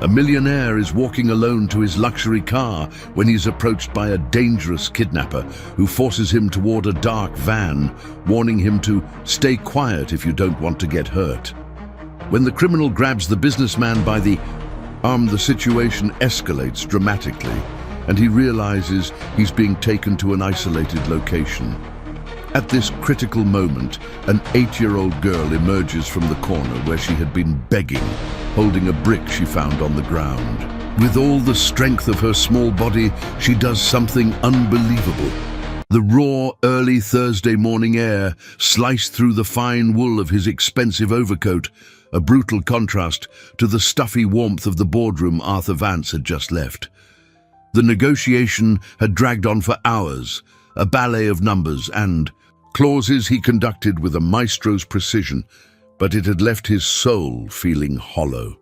A millionaire is walking alone to his luxury car when he's approached by a dangerous kidnapper who forces him toward a dark van, warning him to stay quiet if you don't want to get hurt. When the criminal grabs the businessman by the arm, the situation escalates dramatically, and he realizes he's being taken to an isolated location. At this critical moment, an 8-year-old girl emerges from the corner where she had been begging, holding a brick she found on the ground. With all the strength of her small body, she does something unbelievable. The raw, early Thursday morning air sliced through the fine wool of his expensive overcoat, a brutal contrast to the stuffy warmth of the boardroom Arthur Vance had just left. The negotiation had dragged on for hours, a ballet of numbers and clauses he conducted with a maestro's precision, but it had left his soul feeling hollow.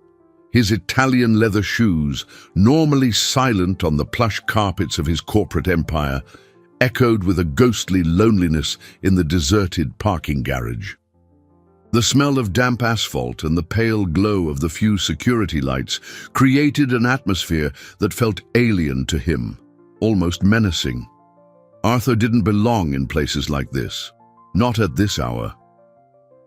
His Italian leather shoes, normally silent on the plush carpets of his corporate empire, echoed with a ghostly loneliness in the deserted parking garage. The smell of damp asphalt and the pale glow of the few security lights created an atmosphere that felt alien to him, almost menacing. Arthur didn't belong in places like this, not at this hour.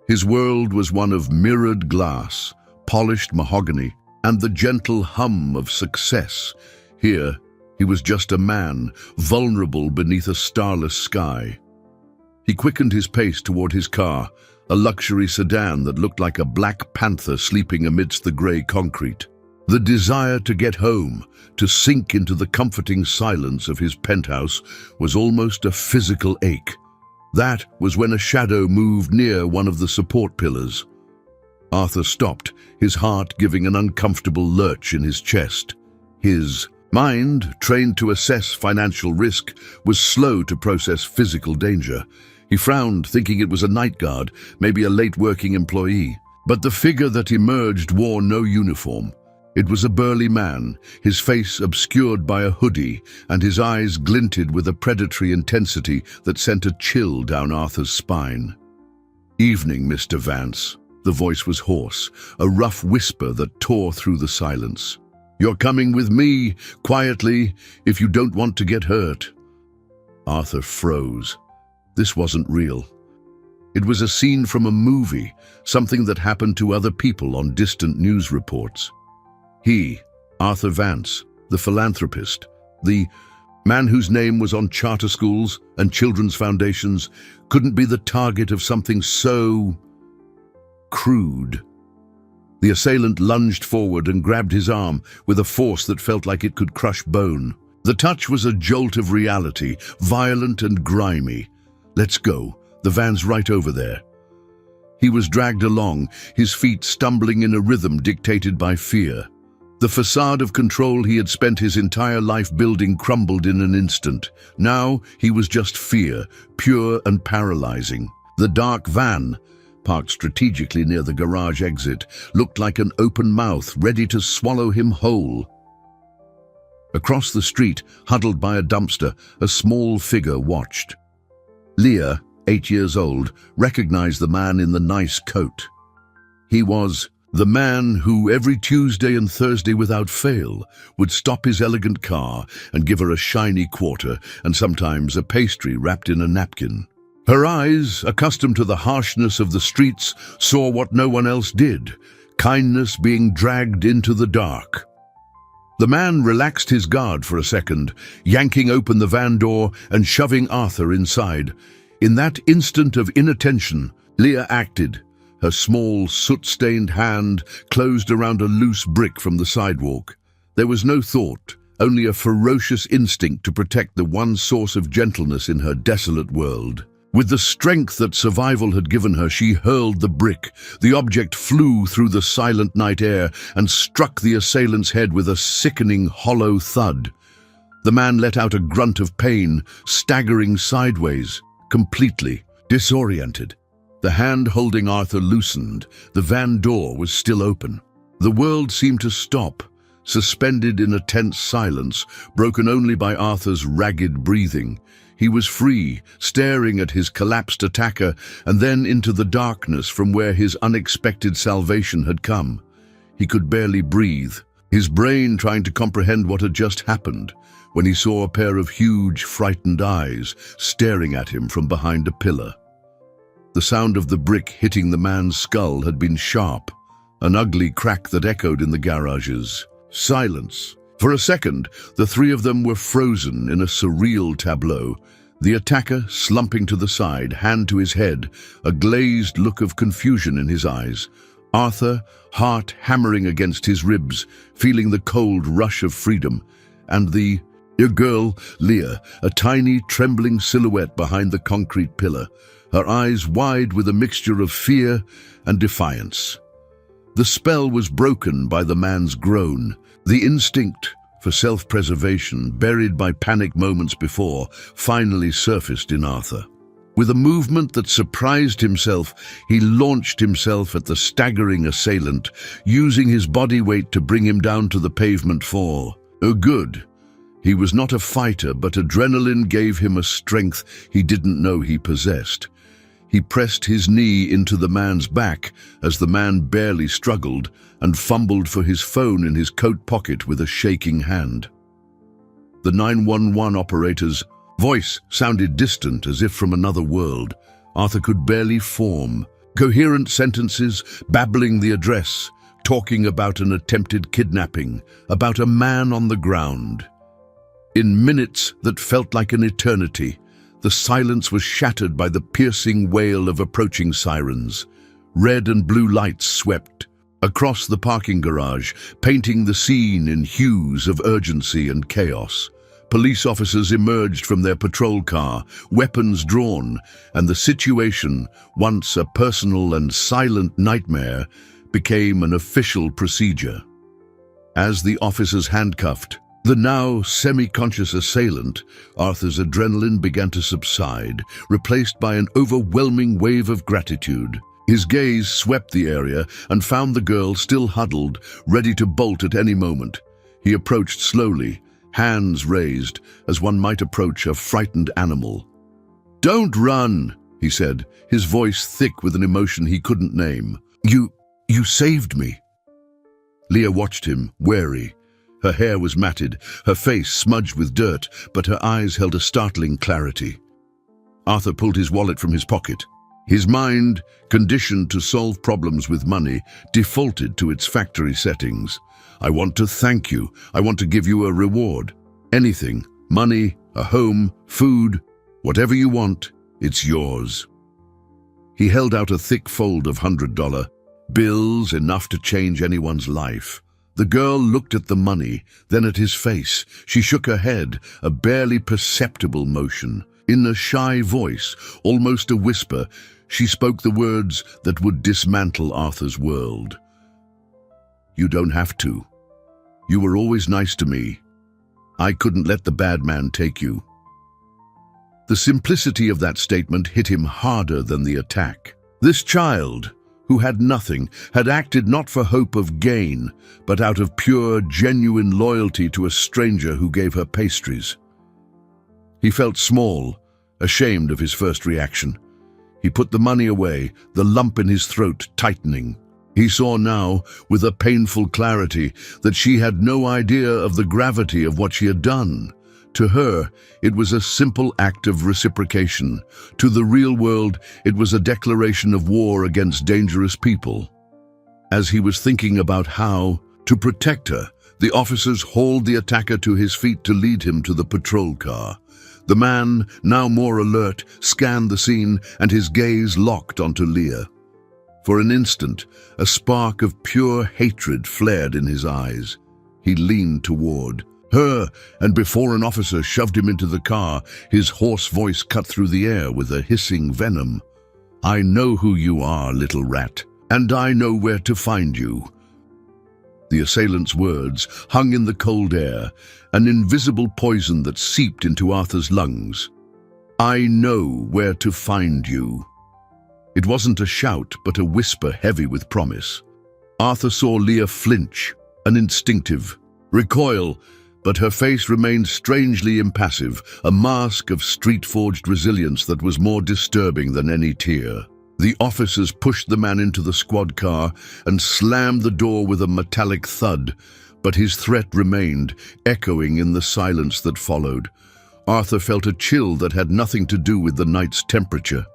His world was one of mirrored glass, polished mahogany, and the gentle hum of success. Here, he was just a man, vulnerable beneath a starless sky. He quickened his pace toward his car, a luxury sedan that looked like a black panther sleeping amidst the grey concrete. The desire to get home, to sink into the comforting silence of his penthouse, was almost a physical ache. That was when a shadow moved near one of the support pillars. Arthur stopped, his heart giving an uncomfortable lurch in his chest. His mind, trained to assess financial risk, was slow to process physical danger. He frowned, thinking it was a night guard, maybe a late-working employee. But the figure that emerged wore no uniform. It was a burly man, his face obscured by a hoodie, and his eyes glinted with a predatory intensity that sent a chill down Arthur's spine. "Evening, Mr. Vance." The voice was hoarse, a rough whisper that tore through the silence. "You're coming with me, quietly, if you don't want to get hurt." Arthur froze. This wasn't real. It was a scene from a movie, something that happened to other people on distant news reports. He, Arthur Vance, the philanthropist, the man whose name was on charter schools and children's foundations, couldn't be the target of something so crude. The assailant lunged forward and grabbed his arm with a force that felt like it could crush bone. The touch was a jolt of reality, violent and grimy. "Let's go. The van's right over there." He was dragged along, his feet stumbling in a rhythm dictated by fear. The facade of control he had spent his entire life building crumbled in an instant. Now he was just fear, pure and paralyzing. The dark van, parked strategically near the garage exit, looked like an open mouth ready to swallow him whole. Across the street, huddled by a dumpster, a small figure watched. Leah, 8 years old, recognized the man in the nice coat. He was the man who every Tuesday and Thursday without fail would stop his elegant car and give her a shiny quarter and sometimes a pastry wrapped in a napkin. Her eyes, accustomed to the harshness of the streets, saw what no one else did, kindness being dragged into the dark. The man relaxed his guard for a second, yanking open the van door and shoving Arthur inside. In that instant of inattention, Leah acted. Her small, soot-stained hand closed around a loose brick from the sidewalk. There was no thought, only a ferocious instinct to protect the one source of gentleness in her desolate world. With the strength that survival had given her, she hurled the brick. The object flew through the silent night air and struck the assailant's head with a sickening, hollow thud. The man let out a grunt of pain, staggering sideways, completely disoriented. The hand holding Arthur loosened. The van door was still open. The world seemed to stop, suspended in a tense silence, broken only by Arthur's ragged breathing. He was free, staring at his collapsed attacker and then into the darkness from where his unexpected salvation had come. He could barely breathe. his brain trying to comprehend what had just happened when he saw a pair of huge, frightened eyes staring at him from behind a pillar. The sound of the brick hitting the man's skull had been sharp, an ugly crack that echoed in the garages. Silence. For a second, the three of them were frozen in a surreal tableau, the attacker slumping to the side, hand to his head, a glazed look of confusion in his eyes. Arthur, heart hammering against his ribs, feeling the cold rush of freedom, and the girl, Leah, a tiny, trembling silhouette behind the concrete pillar, her eyes wide with a mixture of fear and defiance. The spell was broken by the man's groan. The instinct for self-preservation, buried by panic moments before, finally surfaced in Arthur. With a movement that surprised himself, he launched himself at the staggering assailant, using his body weight to bring him down to the pavement for good. He was not a fighter, but adrenaline gave him a strength he didn't know he possessed. He pressed his knee into the man's back as the man barely struggled and fumbled for his phone in his coat pocket with a shaking hand. The 911 operator's voice sounded distant, as if from another world. Arthur could barely form coherent sentences, babbling the address, talking about an attempted kidnapping, about a man on the ground. In minutes that felt like an eternity, the silence was shattered by the piercing wail of approaching sirens. Red and blue lights swept across the parking garage, painting the scene in hues of urgency and chaos. Police officers emerged from their patrol car, weapons drawn, and the situation, once a personal and silent nightmare, became an official procedure. As the officers handcuffed the now semi-conscious assailant, Arthur's adrenaline began to subside, replaced by an overwhelming wave of gratitude. His gaze swept the area and found the girl still huddled, ready to bolt at any moment. He approached slowly, hands raised, as one might approach a frightened animal. "Don't run," he said, his voice thick with an emotion he couldn't name. You saved me." Leah watched him, wary. Her hair was matted, her face smudged with dirt, but her eyes held a startling clarity. Arthur pulled his wallet from his pocket. His mind, conditioned to solve problems with money, defaulted to its factory settings. "I want to thank you. I want to give you a reward. Anything, money, a home, food, whatever you want, it's yours." He held out a thick fold of $100 bills, enough to change anyone's life. The girl looked at the money, then at his face. She shook her head, a barely perceptible motion. In a shy voice, almost a whisper, she spoke the words that would dismantle Arthur's world. "You don't have to. You were always nice to me. I couldn't let the bad man take you." The simplicity of that statement hit him harder than the attack. This child, who had nothing, had acted not for hope of gain, but out of pure, genuine loyalty to a stranger who gave her pastries. He felt small, ashamed of his first reaction. He put the money away, the lump in his throat tightening. He saw now, with a painful clarity, that she had no idea of the gravity of what she had done. To her, it was a simple act of reciprocation. To the real world, it was a declaration of war against dangerous people. As he was thinking about how to protect her, the officers hauled the attacker to his feet to lead him to the patrol car. The man, now more alert, scanned the scene, and his gaze locked onto Leah. For an instant, a spark of pure hatred flared in his eyes. He leaned toward her, and before an officer shoved him into the car, his hoarse voice cut through the air with a hissing venom. "I know who you are, little rat, and I know where to find you." The assailant's words hung in the cold air, an invisible poison that seeped into Arthur's lungs. "I know where to find you." It wasn't a shout, but a whisper heavy with promise. Arthur saw Leah flinch, an instinctive recoil, but her face remained strangely impassive, a mask of street-forged resilience that was more disturbing than any tear. The officers pushed the man into the squad car and slammed the door with a metallic thud, but his threat remained, echoing in the silence that followed. Arthur felt a chill that had nothing to do with the night's temperature.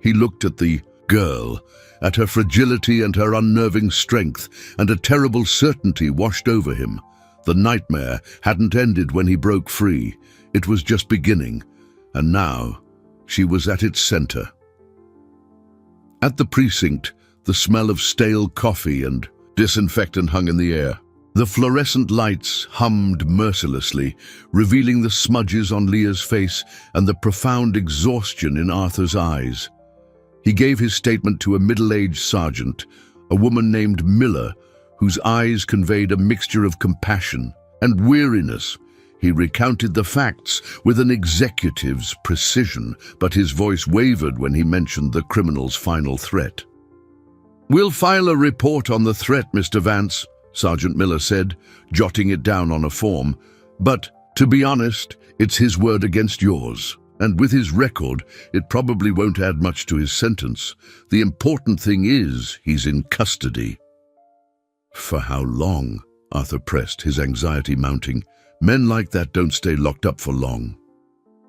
He looked at the girl, at her fragility and her unnerving strength, and a terrible certainty washed over him. The nightmare hadn't ended when he broke free. It was just beginning, and now she was at its center. At the precinct, the smell of stale coffee and disinfectant hung in the air. The fluorescent lights hummed mercilessly, revealing the smudges on Leah's face and the profound exhaustion in Arthur's eyes. He gave his statement to a middle-aged sergeant, a woman named Miller, whose eyes conveyed a mixture of compassion and weariness. He recounted the facts with an executive's precision, but his voice wavered when he mentioned the criminal's final threat. "We'll file a report on the threat, Mr. Vance," Sergeant Miller said, jotting it down on a form. "But, to be honest, it's his word against yours. And with his record, it probably won't add much to his sentence. The important thing is he's in custody." "For how long?" Arthur pressed, his anxiety mounting. "Men like that don't stay locked up for long."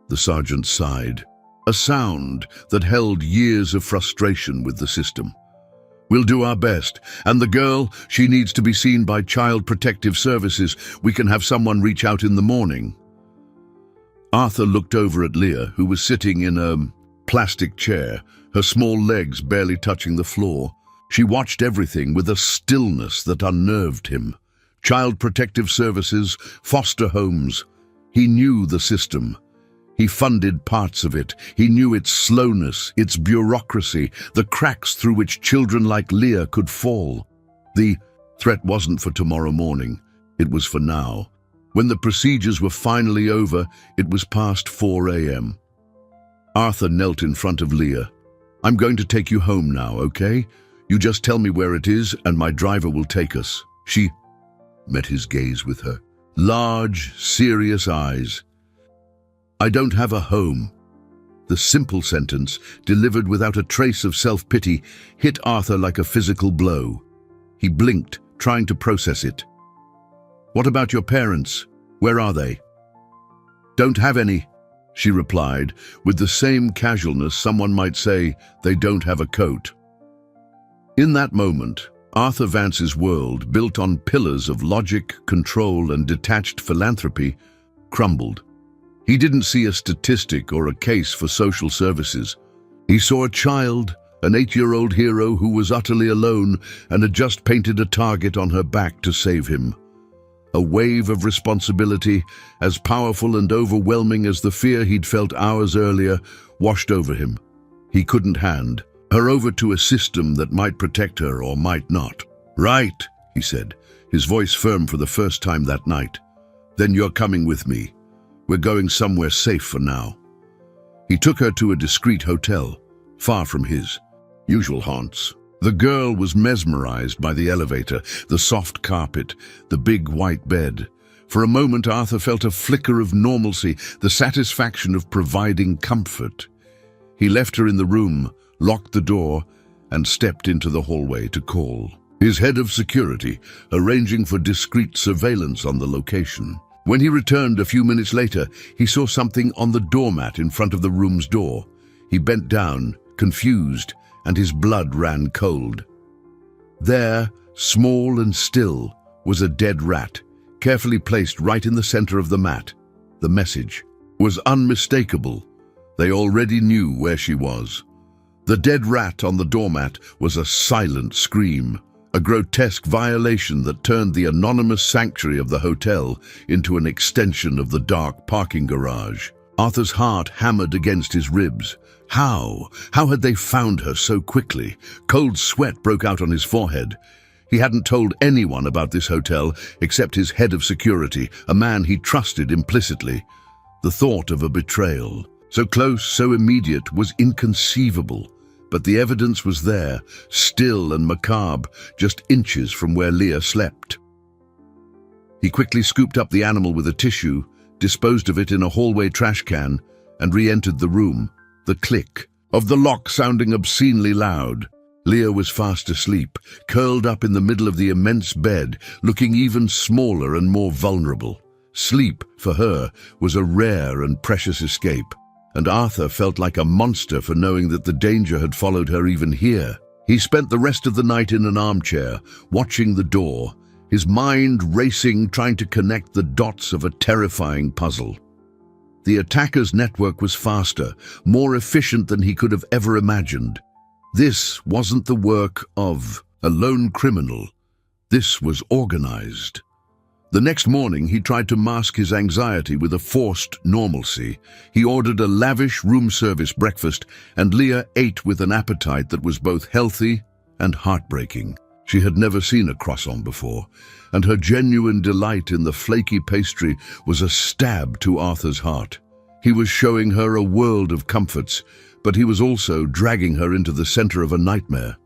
The sergeant sighed, a sound that held years of frustration with the system. "We'll do our best. And the girl, she needs to be seen by Child Protective Services. We can have someone reach out in the morning." Arthur looked over at Leah, who was sitting in a plastic chair, her small legs barely touching the floor. She watched everything with a stillness that unnerved him. Child Protective Services, foster homes. He knew the system. He funded parts of it. He knew its slowness, its bureaucracy, the cracks through which children like Leah could fall. The threat wasn't for tomorrow morning. It was for now. When the procedures were finally over, it was past 4 a.m. Arthur knelt in front of Leah. "I'm going to take you home now, okay? You just tell me where it is, and my driver will take us." She met his gaze with her large, serious eyes. "I don't have a home." The simple sentence, delivered without a trace of self-pity, hit Arthur like a physical blow. He blinked, trying to process it. "What about your parents? Where are they?" "Don't have any," she replied, with the same casualness someone might say they don't have a coat. In that moment, Arthur Vance's world, built on pillars of logic, control, and detached philanthropy, crumbled. He didn't see a statistic or a case for social services. He saw a child, an 8-year-old hero who was utterly alone and had just painted a target on her back to save him. A wave of responsibility, as powerful and overwhelming as the fear he'd felt hours earlier, washed over him. He couldn't hand her over to a system that might protect her or might not. "Right," he said, his voice firm for the first time that night. "Then you're coming with me. We're going somewhere safe for now." He took her to a discreet hotel, far from his usual haunts. The girl was mesmerized by the elevator, the soft carpet, the big white bed. For a moment, Arthur felt a flicker of normalcy, the satisfaction of providing comfort. He left her in the room, locked the door, and stepped into the hallway to call his head of security, arranging for discreet surveillance on the location. When he returned a few minutes later, he saw something on the doormat in front of the room's door. He bent down, confused, and his blood ran cold. There, small and still, was a dead rat, carefully placed right in the center of the mat. The message was unmistakable. They already knew where she was. The dead rat on the doormat was a silent scream, a grotesque violation that turned the anonymous sanctuary of the hotel into an extension of the dark parking garage. Arthur's heart hammered against his ribs. How? How had they found her so quickly? Cold sweat broke out on his forehead. He hadn't told anyone about this hotel except his head of security, a man he trusted implicitly. The thought of a betrayal, so close, so immediate, was inconceivable. But the evidence was there, still and macabre, just inches from where Leah slept. He quickly scooped up the animal with a tissue, disposed of it in a hallway trash can, and re-entered the room, the click of the lock sounding obscenely loud. Leah was fast asleep, curled up in the middle of the immense bed, looking even smaller and more vulnerable. Sleep, for her, was a rare and precious escape, and Arthur felt like a monster for knowing that the danger had followed her even here. He spent the rest of the night in an armchair, watching the door, his mind racing, trying to connect the dots of a terrifying puzzle. The attacker's network was faster, more efficient than he could have ever imagined. This wasn't the work of a lone criminal. This was organized. The next morning, he tried to mask his anxiety with a forced normalcy. He ordered a lavish room service breakfast, and Leah ate with an appetite that was both healthy and heartbreaking. She had never seen a croissant before, and her genuine delight in the flaky pastry was a stab to Arthur's heart. He was showing her a world of comforts, but he was also dragging her into the center of a nightmare.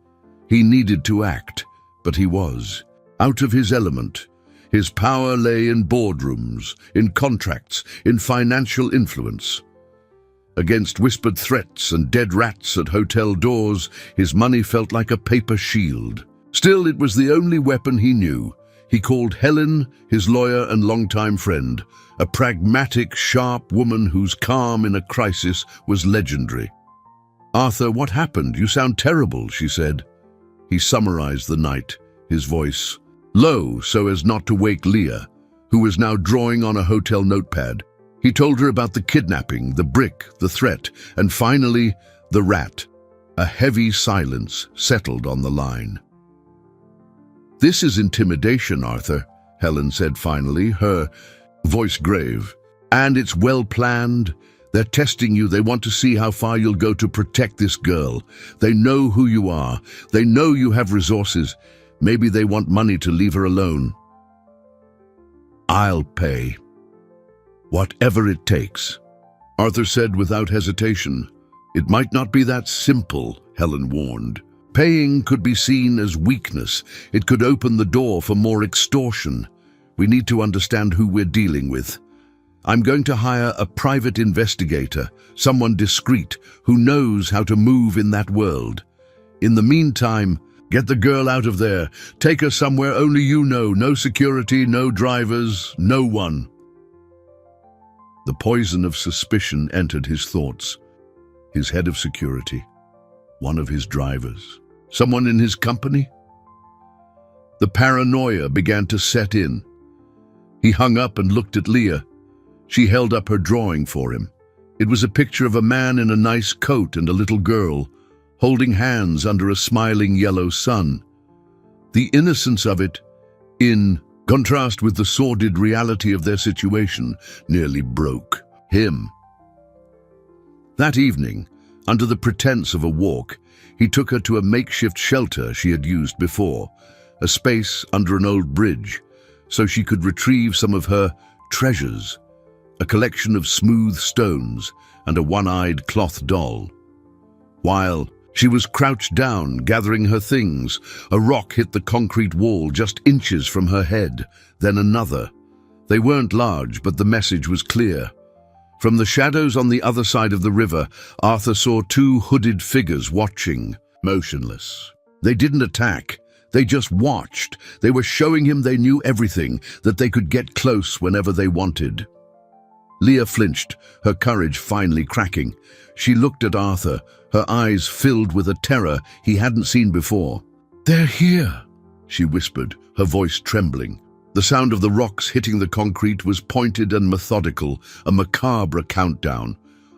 He needed to act, but he was out of his element. His power lay in boardrooms, in contracts, in financial influence. Against whispered threats and dead rats at hotel doors, his money felt like a paper shield. Still, it was the only weapon he knew. He called Helen, his lawyer and longtime friend, a pragmatic, sharp woman whose calm in a crisis was legendary. "Arthur, what happened? You sound terrible," she said. He summarized the night, his voice low so as not to wake Leah, who was now drawing on a hotel notepad. He told her about the kidnapping, the brick, the threat, and finally, the rat. A heavy silence settled on the line. "This is intimidation, Arthur," Helen said finally, her voice grave. "And it's well planned. They're testing you. They want to see how far you'll go to protect this girl. They know who you are. They know you have resources. Maybe they want money to leave her alone. I'll pay. Whatever it takes," Arthur said without hesitation. "It might not be that simple," Helen warned. "Paying could be seen as weakness. It could open the door for more extortion. We need to understand who we're dealing with. I'm going to hire a private investigator, someone discreet, who knows how to move in that world. In the meantime, get the girl out of there. Take her somewhere only you know. No security, no drivers, no one." The poison of suspicion entered his thoughts. His head of security, one of his drivers, someone in his company? The paranoia began to set in. He hung up and looked at Leah. She held up her drawing for him. It was a picture of a man in a nice coat and a little girl, holding hands under a smiling yellow sun. The innocence of it, in contrast with the sordid reality of their situation, nearly broke him. That evening, under the pretense of a walk, he took her to a makeshift shelter she had used before, a space under an old bridge, so she could retrieve some of her treasures, a collection of smooth stones and a one-eyed cloth doll. While she was crouched down, gathering her things, a rock hit the concrete wall just inches from her head, then another. They weren't large, but the message was clear. From the shadows on the other side of the river, Arthur saw two hooded figures watching, motionless. They didn't attack. They just watched. They were showing him they knew everything, that they could get close whenever they wanted. Leah flinched, her courage finally cracking. She looked at Arthur, her eyes filled with a terror he hadn't seen before. "They're here," she whispered, her voice trembling. The sound of the rocks hitting the concrete was pointed and methodical, a macabre countdown.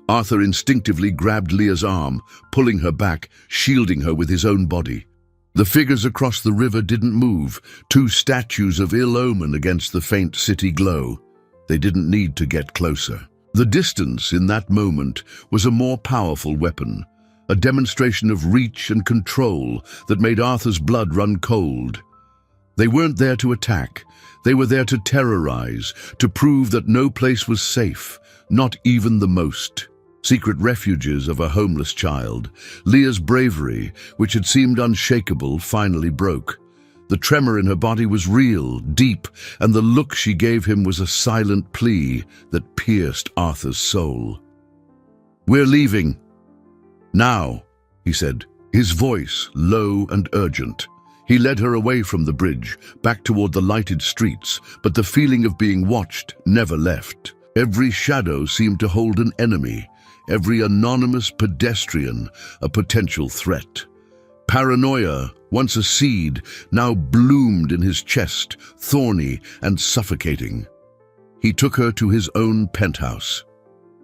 Arthur instinctively grabbed Leah's arm, pulling her back, shielding her with his own body. The figures across the river didn't move, two statues of ill omen against the faint city glow. They didn't need to get closer. The distance in that moment was a more powerful weapon, a demonstration of reach and control that made Arthur's blood run cold. They weren't there to attack. They were there to terrorize, to prove that no place was safe, not even the most secret refuges of a homeless child. Leah's bravery, which had seemed unshakable, finally broke. The tremor in her body was real, deep, and the look she gave him was a silent plea that pierced Arthur's soul. "We're leaving. Now," he said, his voice low and urgent. He led her away from the bridge, back toward the lighted streets, but the feeling of being watched never left. Every shadow seemed to hold an enemy, every anonymous pedestrian a potential threat. Paranoia, once a seed, now bloomed in his chest, thorny and suffocating. He took her to his own penthouse.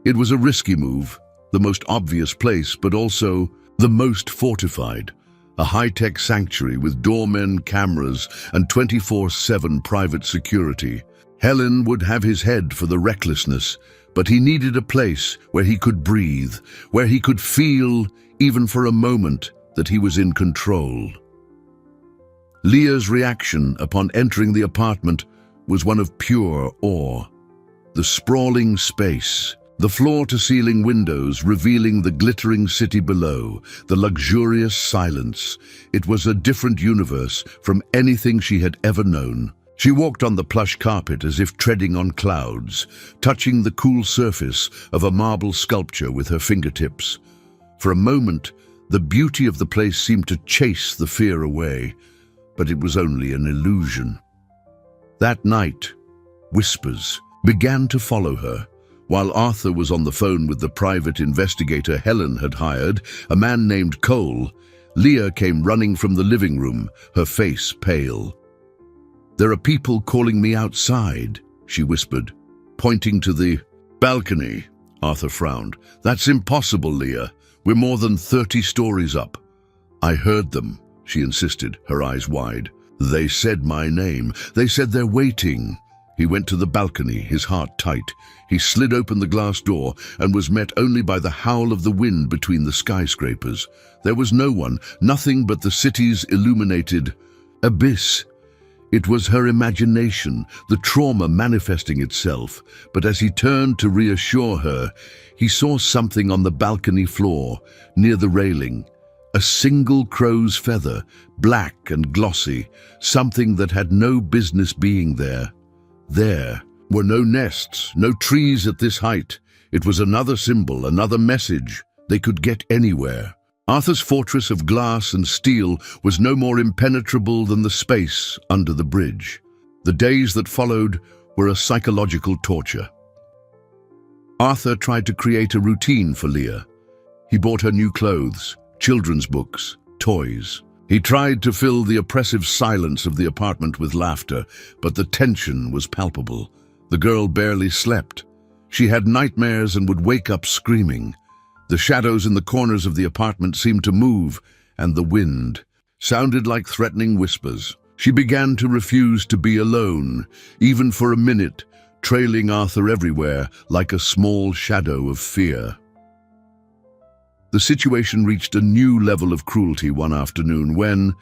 It was a risky move, the most obvious place, but also the most fortified. A high-tech sanctuary with doormen, cameras, and 24/7 private security. Helen would have his head for the recklessness, but he needed a place where he could breathe, where he could feel, even for a moment, that he was in control. Leah's reaction upon entering the apartment was one of pure awe. The sprawling space, the floor-to-ceiling windows revealing the glittering city below, the luxurious silence. It was a different universe from anything she had ever known. She walked on the plush carpet as if treading on clouds, touching the cool surface of a marble sculpture with her fingertips. For a moment, the beauty of the place seemed to chase the fear away, but it was only an illusion. That night, whispers began to follow her. While Arthur was on the phone with the private investigator Helen had hired, a man named Cole, Leah came running from the living room, her face pale. "There are people calling me outside," she whispered, pointing to the balcony. Arthur frowned. "That's impossible, Leah. We're more than 30 stories up." "I heard them," she insisted, her eyes wide. "They said my name. They said they're waiting." He went to the balcony, his heart tight. He slid open the glass door and was met only by the howl of the wind between the skyscrapers. There was no one, nothing but the city's illuminated abyss. It was her imagination, the trauma manifesting itself, but as he turned to reassure her, he saw something on the balcony floor, near the railing. A single crow's feather, black and glossy, something that had no business being there. There were no nests, no trees at this height. It was another symbol, another message. They could get anywhere. Arthur's fortress of glass and steel was no more impenetrable than the space under the bridge. The days that followed were a psychological torture. Arthur tried to create a routine for Leah. He bought her new clothes, children's books, toys. He tried to fill the oppressive silence of the apartment with laughter, but the tension was palpable. The girl barely slept. She had nightmares and would wake up screaming. The shadows in the corners of the apartment seemed to move, and the wind sounded like threatening whispers. She began to refuse to be alone, even for a minute, trailing Arthur everywhere like a small shadow of fear. The situation reached a new level of cruelty one afternoon when,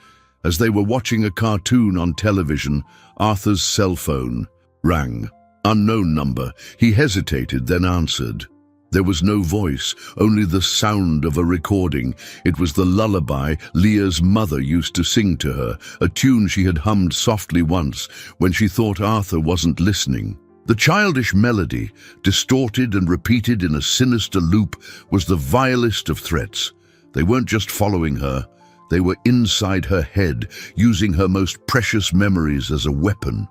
as they were watching a cartoon on television, Arthur's cell phone rang. Unknown number. He hesitated, then answered. There was no voice, only the sound of a recording. It was the lullaby Leah's mother used to sing to her, a tune she had hummed softly once when she thought Arthur wasn't listening. The childish melody, distorted and repeated in a sinister loop, was the vilest of threats. They weren't just following her, they were inside her head, using her most precious memories as a weapon.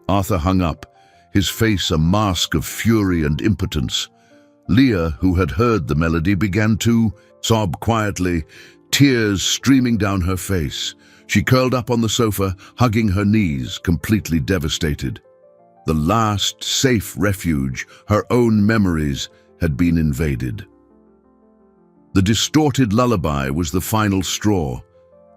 Arthur hung up, his face a mask of fury and impotence. Leah, who had heard the melody, began to sob quietly, tears streaming down her face. She curled up on the sofa, hugging her knees, completely devastated. The last safe refuge, her own memories, had been invaded. The distorted lullaby was the final straw.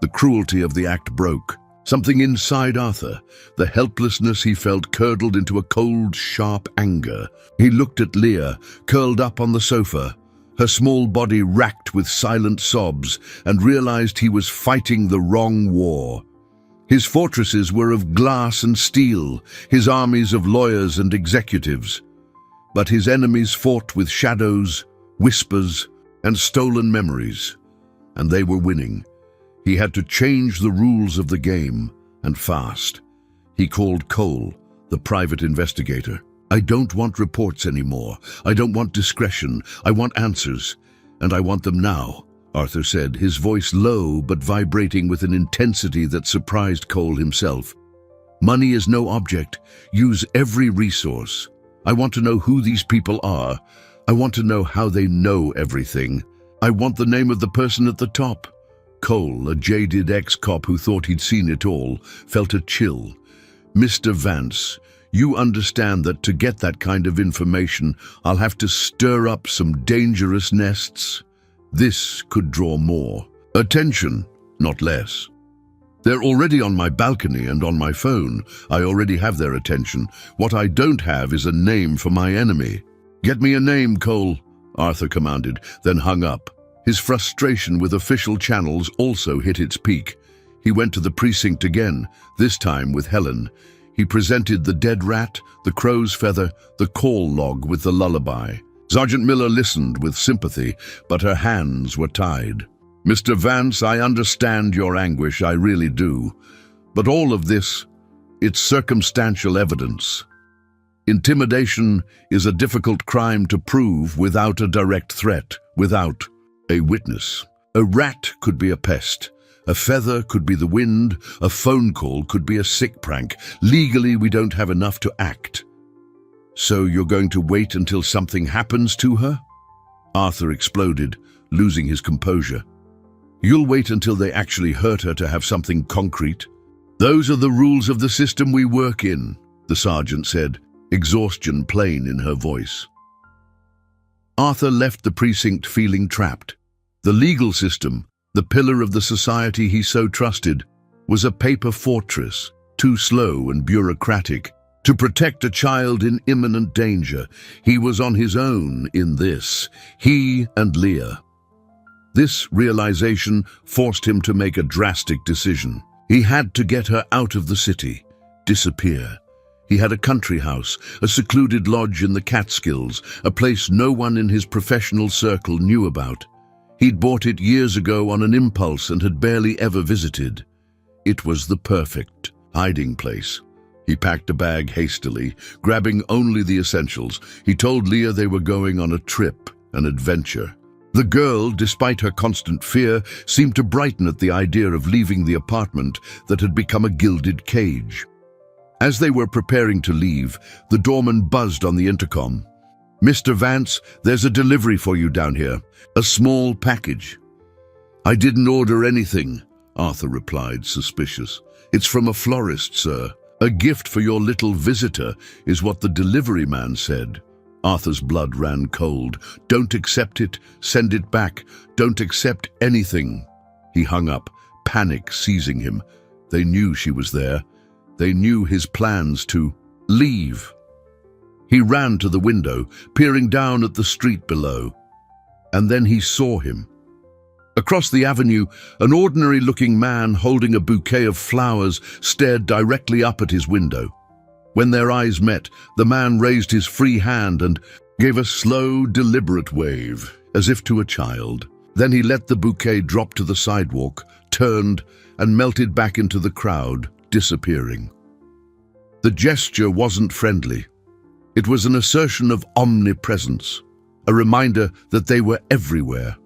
The cruelty of the act broke. Something inside Arthur, the helplessness he felt, curdled into a cold, sharp anger. He looked at Leah, curled up on the sofa, her small body racked with silent sobs, and realized he was fighting the wrong war. His fortresses were of glass and steel, his armies of lawyers and executives. But his enemies fought with shadows, whispers, and stolen memories, and they were winning. He had to change the rules of the game, and fast. He called Cole, the private investigator. "I don't want reports anymore. I don't want discretion. I want answers, and I want them now." Arthur said, his voice low but vibrating with an intensity that surprised Cole himself. Money is no object. Use every resource. I want to know who these people are. I want to know how they know everything. I want the name of the person at the top. Cole, a jaded ex-cop who thought he'd seen it all, felt a chill. Mr. Vance, you understand that to get that kind of information, I'll have to stir up some dangerous nests? This could draw more attention, not less. They're already on my balcony and on my phone. I already have their attention. What I don't have is a name for my enemy. Get me a name, Cole, Arthur commanded, then hung up. His frustration with official channels also hit its peak. He went to the precinct again, this time with Helen. He presented the dead rat, the crow's feather, the call log with the lullaby. Sergeant Miller listened with sympathy, but her hands were tied. Mr. Vance, I understand your anguish, I really do. But all of this, it's circumstantial evidence. Intimidation is a difficult crime to prove without a direct threat, without a witness. A rat could be a pest. A feather could be the wind. A phone call could be a sick prank. Legally, we don't have enough to act. So you're going to wait until something happens to her? Arthur exploded, losing his composure. You'll wait until they actually hurt her to have something concrete? Those are the rules of the system we work in, the sergeant said, exhaustion plain in her voice. Arthur left the precinct feeling trapped. The legal system, the pillar of the society he so trusted, was a paper fortress, too slow and bureaucratic. To protect a child in imminent danger, he was on his own in this, he and Leah. This realization forced him to make a drastic decision. He had to get her out of the city, disappear. He had a country house, a secluded lodge in the Catskills, a place no one in his professional circle knew about. He'd bought it years ago on an impulse and had barely ever visited. It was the perfect hiding place. He packed a bag hastily, grabbing only the essentials. He told Leah they were going on a trip, an adventure. The girl, despite her constant fear, seemed to brighten at the idea of leaving the apartment that had become a gilded cage. As they were preparing to leave, the doorman buzzed on the intercom. Mr. Vance, there's a delivery for you down here. A small package. I didn't order anything, Arthur replied, suspicious. It's from a florist, sir. A gift for your little visitor is what the delivery man said. Arthur's blood ran cold. Don't accept it. Send it back. Don't accept anything. He hung up, panic seizing him. They knew she was there. They knew his plans to leave. He ran to the window, peering down at the street below. And then he saw him. Across the avenue, an ordinary-looking man holding a bouquet of flowers stared directly up at his window. When their eyes met, the man raised his free hand and gave a slow, deliberate wave, as if to a child. Then he let the bouquet drop to the sidewalk, turned, and melted back into the crowd, disappearing. The gesture wasn't friendly. It was an assertion of omnipresence, a reminder that they were everywhere,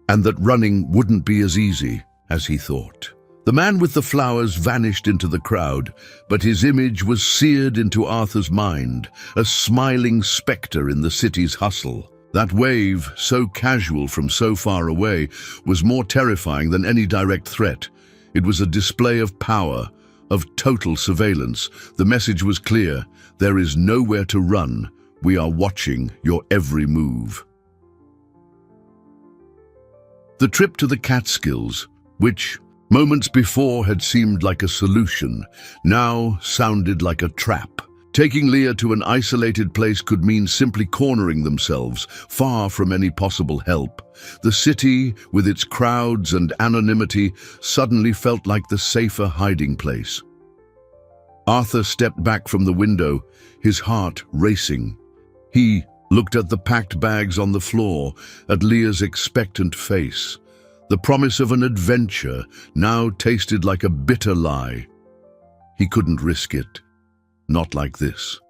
and that running wouldn't be as easy as he thought. The man with the flowers vanished into the crowd, but his image was seared into Arthur's mind, a smiling spectre in the city's hustle. That wave, so casual from so far away, was more terrifying than any direct threat. It was a display of power, of total surveillance. The message was clear: there is nowhere to run. We are watching your every move. The trip to the Catskills, which moments before had seemed like a solution, now sounded like a trap. Taking Leah to an isolated place could mean simply cornering themselves, far from any possible help. The city, with its crowds and anonymity, suddenly felt like the safer hiding place. Arthur stepped back from the window, his heart racing. He looked at the packed bags on the floor, at Leah's expectant face. The promise of an adventure now tasted like a bitter lie. He couldn't risk it. Not like this.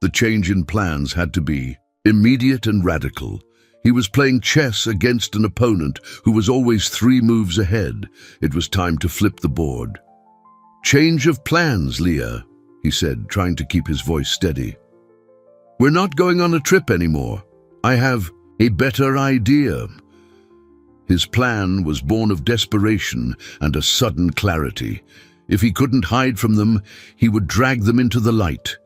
The change in plans had to be immediate and radical. He was playing chess against an opponent who was always 3 moves ahead. It was time to flip the board. "Change of plans, Leah," he said, trying to keep his voice steady. "We're not going on a trip anymore. I have a better idea." His plan was born of desperation and a sudden clarity. If he couldn't hide from them, he would drag them into the light.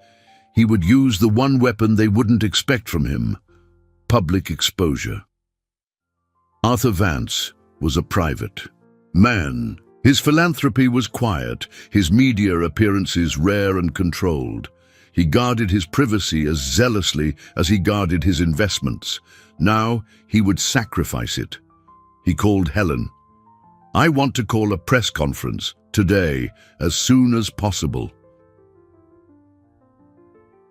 He would use the one weapon they wouldn't expect from him: public exposure. Arthur Vance was a private man. His philanthropy was quiet, his media appearances rare and controlled. He guarded his privacy as zealously as he guarded his investments. Now he would sacrifice it. He called Helen. "I want to call a press conference today, as soon as possible."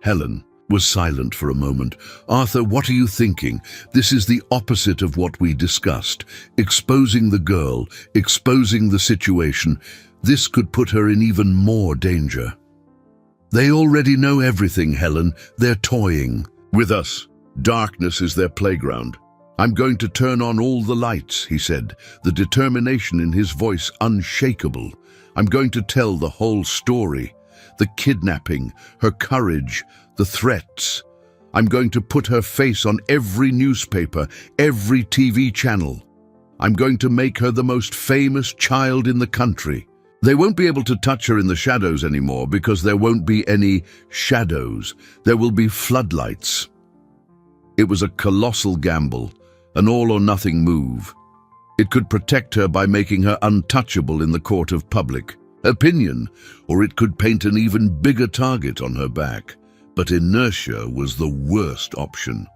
Helen was silent for a moment. "Arthur, what are you thinking? This is the opposite of what we discussed. Exposing the girl, exposing the situation. This could put her in even more danger." "They already know everything, Helen. They're toying with us. Darkness is their playground. I'm going to turn on all the lights," he said, the determination in his voice unshakable. "I'm going to tell the whole story. The kidnapping, her courage, the threats. I'm going to put her face on every newspaper, every TV channel. I'm going to make her the most famous child in the country. They won't be able to touch her in the shadows anymore because there won't be any shadows. There will be floodlights." It was a colossal gamble, an all-or-nothing move. It could protect her by making her untouchable in the court of public opinion, or it could paint an even bigger target on her back. But inertia was the worst option.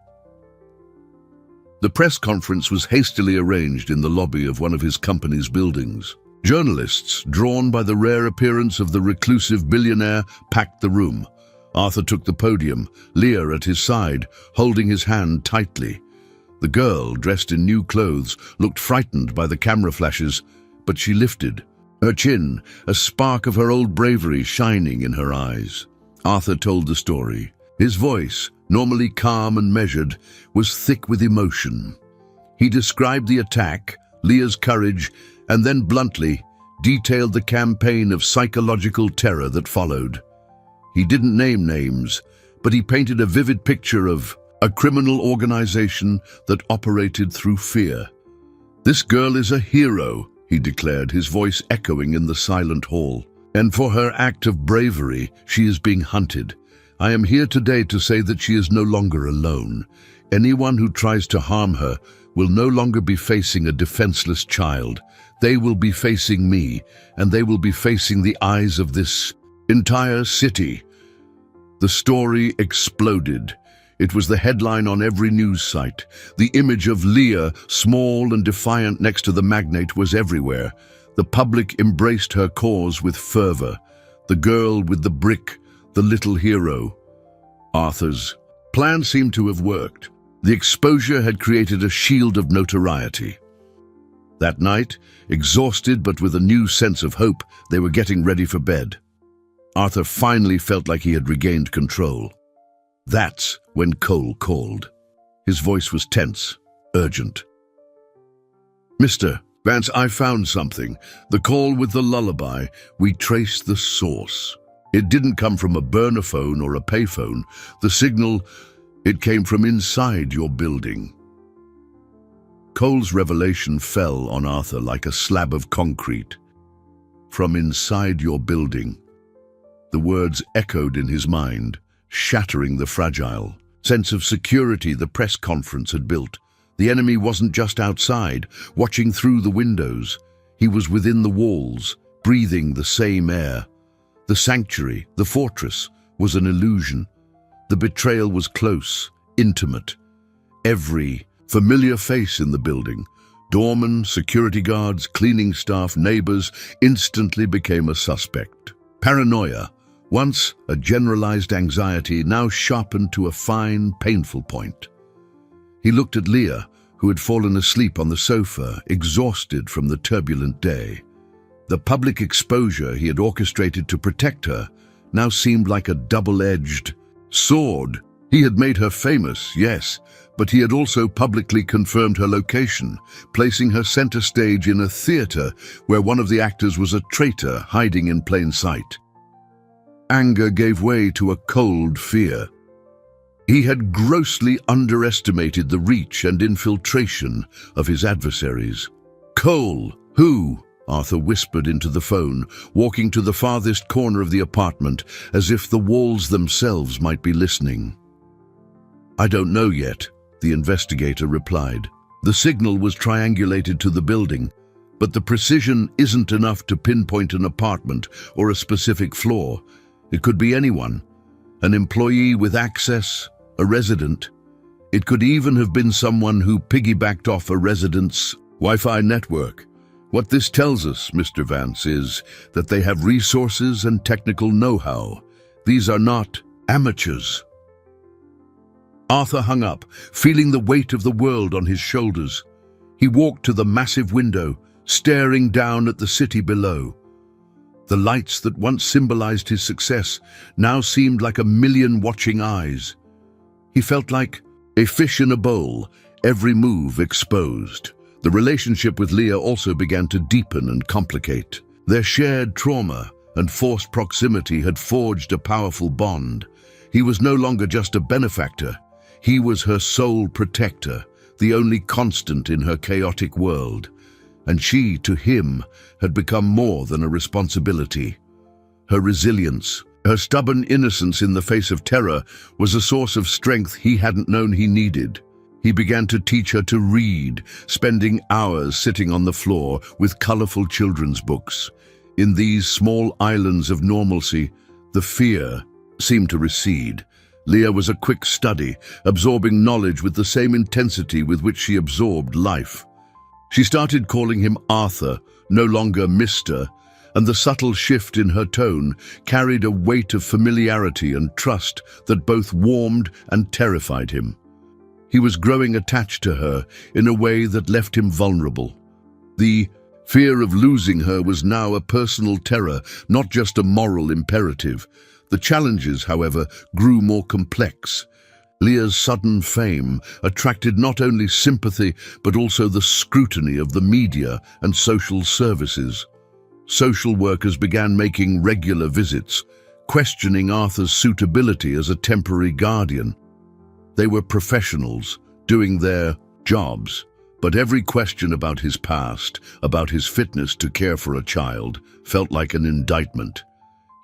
The press conference was hastily arranged in the lobby of one of his company's buildings. Journalists, drawn by the rare appearance of the reclusive billionaire, packed the room. Arthur took the podium, Leah at his side, holding his hand tightly. The girl, dressed in new clothes, looked frightened by the camera flashes, but she lifted her chin, a spark of her old bravery shining in her eyes. Arthur told the story. His voice, normally calm and measured, was thick with emotion. He described the attack, Leah's courage, and then bluntly detailed the campaign of psychological terror that followed. He didn't name names, but he painted a vivid picture of a criminal organization that operated through fear. "This girl is a hero," he declared, his voice echoing in the silent hall. "And for her act of bravery, she is being hunted. I am here today to say that she is no longer alone. Anyone who tries to harm her will no longer be facing a defenseless child. They will be facing me, and they will be facing the eyes of this entire city." The story exploded. It was the headline on every news site. The image of Leah, small and defiant next to the magnate, was everywhere. The public embraced her cause with fervor. The girl with the brick, the little hero. Arthur's plan seemed to have worked. The exposure had created a shield of notoriety. That night, exhausted but with a new sense of hope, they were getting ready for bed. Arthur finally felt like he had regained control. That's when Cole called. His voice was tense, urgent. "Mr. Vance, I found something. The call with the lullaby. We traced the source. It didn't come from a burner phone or a payphone. The signal, it came from inside your building." Cole's revelation fell on Arthur like a slab of concrete. "From inside your building." The words echoed in his mind, shattering the fragile sense of security the press conference had built. The enemy wasn't just outside, watching through the windows. He was within the walls, breathing the same air. The sanctuary, the fortress, was an illusion. The betrayal was close, intimate. Every familiar face in the building, doormen, security guards, cleaning staff, neighbors, instantly became a suspect. Paranoia, once a generalized anxiety, now sharpened to a fine, painful point. He looked at Leah, who had fallen asleep on the sofa, exhausted from the turbulent day. The public exposure he had orchestrated to protect her now seemed like a double-edged sword. He had made her famous, yes, but he had also publicly confirmed her location, placing her center stage in a theater where one of the actors was a traitor hiding in plain sight. Anger gave way to a cold fear. He had grossly underestimated the reach and infiltration of his adversaries. "Cole, who?" Arthur whispered into the phone, walking to the farthest corner of the apartment as if the walls themselves might be listening. "I don't know yet," the investigator replied. "The signal was triangulated to the building, but the precision isn't enough to pinpoint an apartment or a specific floor. It could be anyone, an employee with access, a resident. It could even have been someone who piggybacked off a resident's Wi-Fi network. What this tells us, Mr. Vance, is that they have resources and technical know-how. These are not amateurs." Arthur hung up, feeling the weight of the world on his shoulders. He walked to the massive window, staring down at the city below. The lights that once symbolized his success now seemed like a million watching eyes. He felt like a fish in a bowl, every move exposed. The relationship with Leah also began to deepen and complicate. Their shared trauma and forced proximity had forged a powerful bond. He was no longer just a benefactor. He was her sole protector, the only constant in her chaotic world. And she, to him, had become more than a responsibility. Her resilience, her stubborn innocence in the face of terror, was a source of strength he hadn't known he needed. He began to teach her to read, spending hours sitting on the floor with colorful children's books. In these small islands of normalcy, the fear seemed to recede. Leah was a quick study, absorbing knowledge with the same intensity with which she absorbed life. She started calling him Arthur, no longer Mr., and the subtle shift in her tone carried a weight of familiarity and trust that both warmed and terrified him. He was growing attached to her in a way that left him vulnerable. The fear of losing her was now a personal terror, not just a moral imperative. The challenges, however, grew more complex. Leah's sudden fame attracted not only sympathy but also the scrutiny of the media and social services. Social workers began making regular visits, questioning Arthur's suitability as a temporary guardian. They were professionals, doing their jobs, but every question about his past, about his fitness to care for a child, felt like an indictment.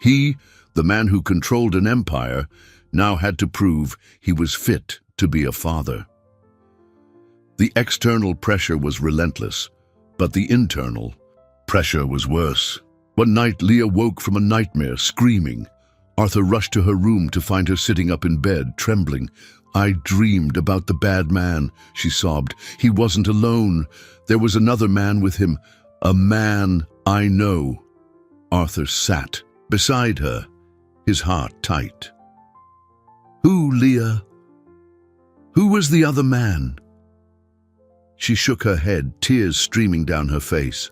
He, the man who controlled an empire, now had to prove he was fit to be a father. The external pressure was relentless, but the internal pressure was worse. One night, Leah woke from a nightmare, screaming. Arthur rushed to her room to find her sitting up in bed, trembling. "I dreamed about the bad man," she sobbed. "He wasn't alone. There was another man with him. A man I know." Arthur sat beside her, his heart tight. "Who, Leah? Who was the other man?" She shook her head, tears streaming down her face.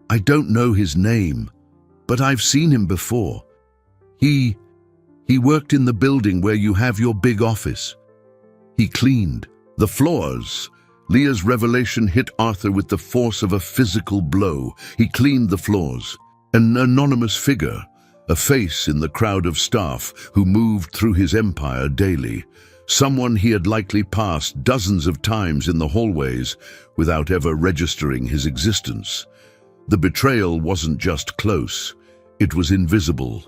"I don't know his name, but I've seen him before. He worked in the building where you have your big office. He cleaned the floors." Leah's revelation hit Arthur with the force of a physical blow. He cleaned the floors. An anonymous figure, a face in the crowd of staff who moved through his empire daily. Someone he had likely passed dozens of times in the hallways without ever registering his existence. The betrayal wasn't just close. It was invisible,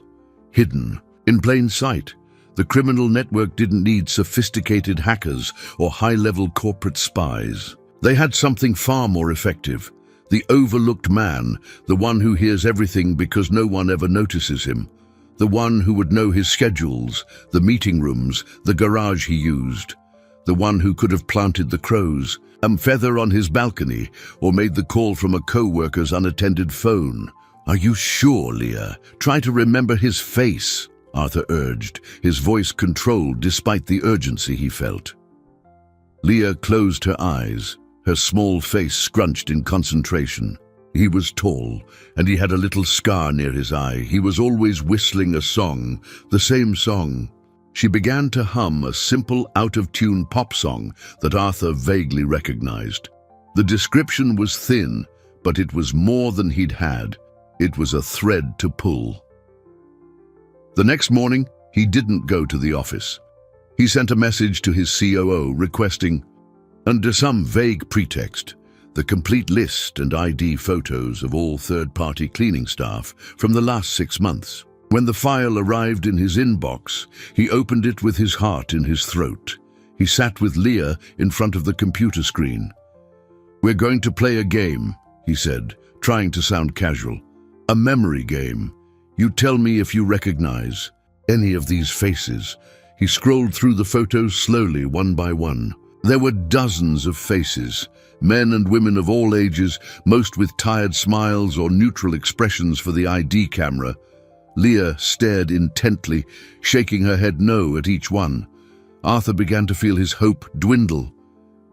hidden, in plain sight. The criminal network didn't need sophisticated hackers or high-level corporate spies. They had something far more effective. The overlooked man, the one who hears everything because no one ever notices him. The one who would know his schedules, the meeting rooms, the garage he used. The one who could have planted the crows, a feather on his balcony, or made the call from a co-worker's unattended phone. "Are you sure, Leah? Try to remember his face," Arthur urged, his voice controlled despite the urgency he felt. Leah closed her eyes, her small face scrunched in concentration. He was tall, and he had a little scar near his eye. He was always whistling a song, the same song. She began to hum a simple, out-of-tune pop song that Arthur vaguely recognized. The description was thin, but it was more than he'd had. It was a thread to pull. The next morning, he didn't go to the office. He sent a message to his COO requesting, under some vague pretext, the complete list and ID photos of all third-party cleaning staff from the last 6 months. When the file arrived in his inbox, he opened it with his heart in his throat. He sat with Leah in front of the computer screen. "We're going to play a game," he said, trying to sound casual. "A memory game. You tell me if you recognize any of these faces." He scrolled through the photos slowly, one by one. There were dozens of faces, men and women of all ages, most with tired smiles or neutral expressions for the ID camera. Leah stared intently, shaking her head no at each one. Arthur began to feel his hope dwindle.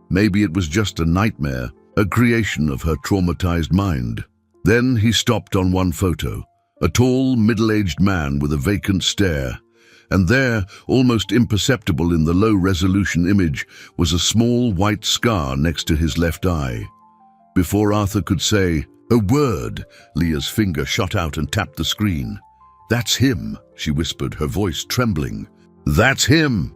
Maybe it was just a nightmare, a creation of her traumatized mind. Then he stopped on one photo, a tall, middle-aged man with a vacant stare. And there, almost imperceptible in the low-resolution image, was a small white scar next to his left eye. Before Arthur could say a word, Leah's finger shot out and tapped the screen. "That's him," she whispered, her voice trembling. "That's him."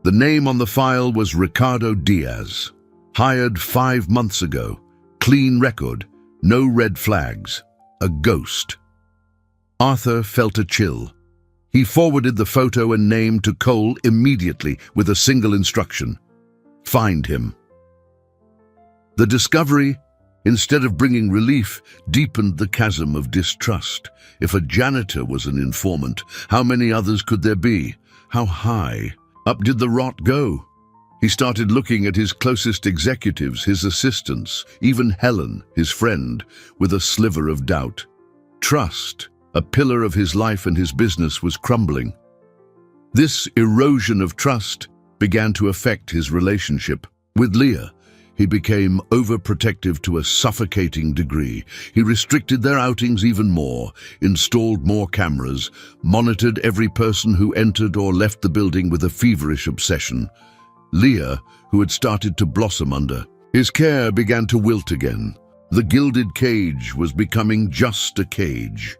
The name on the file was Ricardo Diaz. Hired 5 months ago. Clean record. No red flags. A ghost. Arthur felt a chill. He forwarded the photo and name to Cole immediately with a single instruction: find him. The discovery, instead of bringing relief, deepened the chasm of distrust. If a janitor was an informant, how many others could there be? How high up did the rot go? He started looking at his closest executives, his assistants, even Helen, his friend, with a sliver of doubt. Trust, a pillar of his life and his business, was crumbling. This erosion of trust began to affect his relationship with Leah. He became overprotective to a suffocating degree. He restricted their outings even more, installed more cameras, monitored every person who entered or left the building with a feverish obsession. Leah, who had started to blossom under his care, began to wilt again. The gilded cage was becoming just a cage.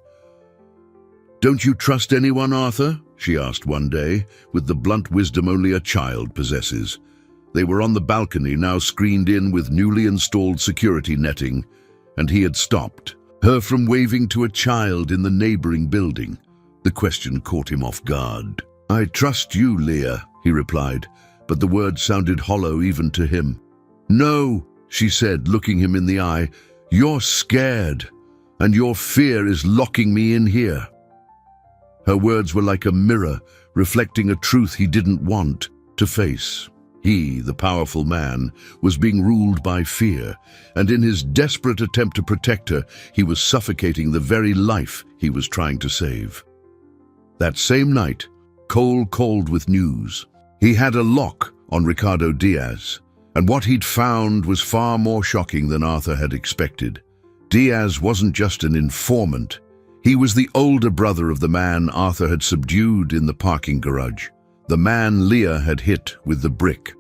"Don't you trust anyone, Arthur?" she asked one day, with the blunt wisdom only a child possesses. They were on the balcony, now screened in with newly installed security netting, and he had stopped her from waving to a child in the neighboring building. The question caught him off guard. "I trust you, Leah," he replied, but the words sounded hollow even to him. "No," she said, looking him in the eye, "you're scared, and your fear is locking me in here." Her words were like a mirror, reflecting a truth he didn't want to face. He, the powerful man, was being ruled by fear, and in his desperate attempt to protect her, he was suffocating the very life he was trying to save. That same night, Cole called with news. He had a lock on Ricardo Diaz, and what he'd found was far more shocking than Arthur had expected. Diaz wasn't just an informant. He was the older brother of the man Arthur had subdued in the parking garage, the man Leah had hit with the brick.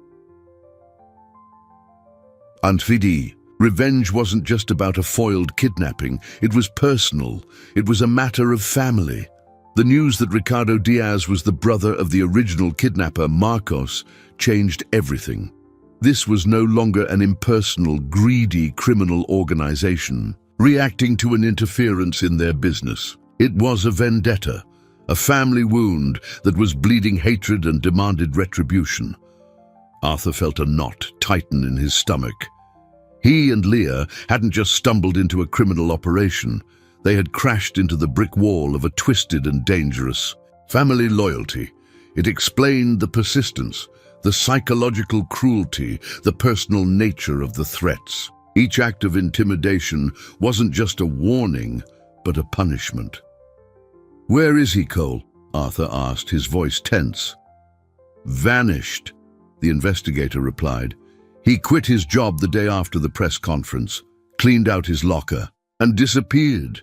Anfidi, revenge wasn't just about a foiled kidnapping. It was personal. It was a matter of family. The news that Ricardo Diaz was the brother of the original kidnapper, Marcos, changed everything. This was no longer an impersonal, greedy criminal organization reacting to an interference in their business. It was a vendetta, a family wound that was bleeding hatred and demanded retribution. Arthur felt a knot tighten in his stomach. He and Leah hadn't just stumbled into a criminal operation. They had crashed into the brick wall of a twisted and dangerous family loyalty. It explained the persistence, the psychological cruelty, the personal nature of the threats. Each act of intimidation wasn't just a warning, but a punishment. "Where is he, Cole?" Arthur asked, his voice tense. "Vanished," the investigator replied. "He quit his job the day after the press conference, cleaned out his locker, and disappeared.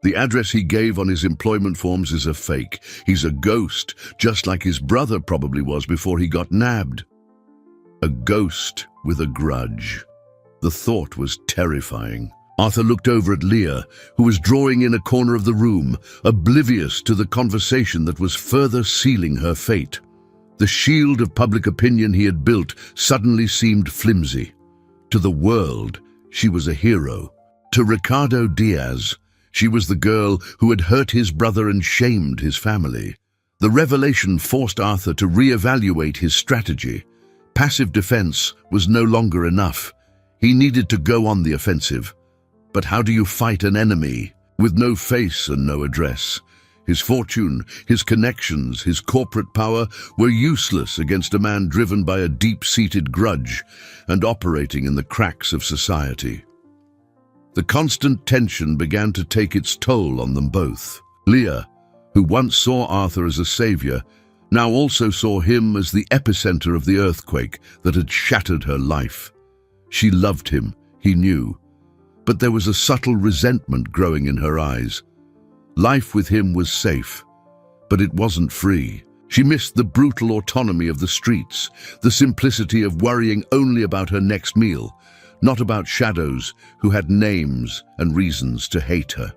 The address he gave on his employment forms is a fake. He's a ghost, just like his brother probably was before he got nabbed. A ghost with a grudge. The thought was terrifying. Arthur looked over at Leah, who was drawing in a corner of the room, oblivious to the conversation that was further sealing her fate. The shield of public opinion he had built suddenly seemed flimsy. To the world, she was a hero. To Ricardo Diaz, she was the girl who had hurt his brother and shamed his family. The revelation forced Arthur to reevaluate his strategy. Passive defense was no longer enough. He needed to go on the offensive. But how do you fight an enemy with no face and no address? His fortune, his connections, his corporate power were useless against a man driven by a deep-seated grudge and operating in the cracks of society. The constant tension began to take its toll on them both. Leah, who once saw Arthur as a savior, now also saw him as the epicenter of the earthquake that had shattered her life. She loved him, he knew, but there was a subtle resentment growing in her eyes. Life with him was safe, but it wasn't free. She missed the brutal autonomy of the streets, the simplicity of worrying only about her next meal, not about shadows who had names and reasons to hate her.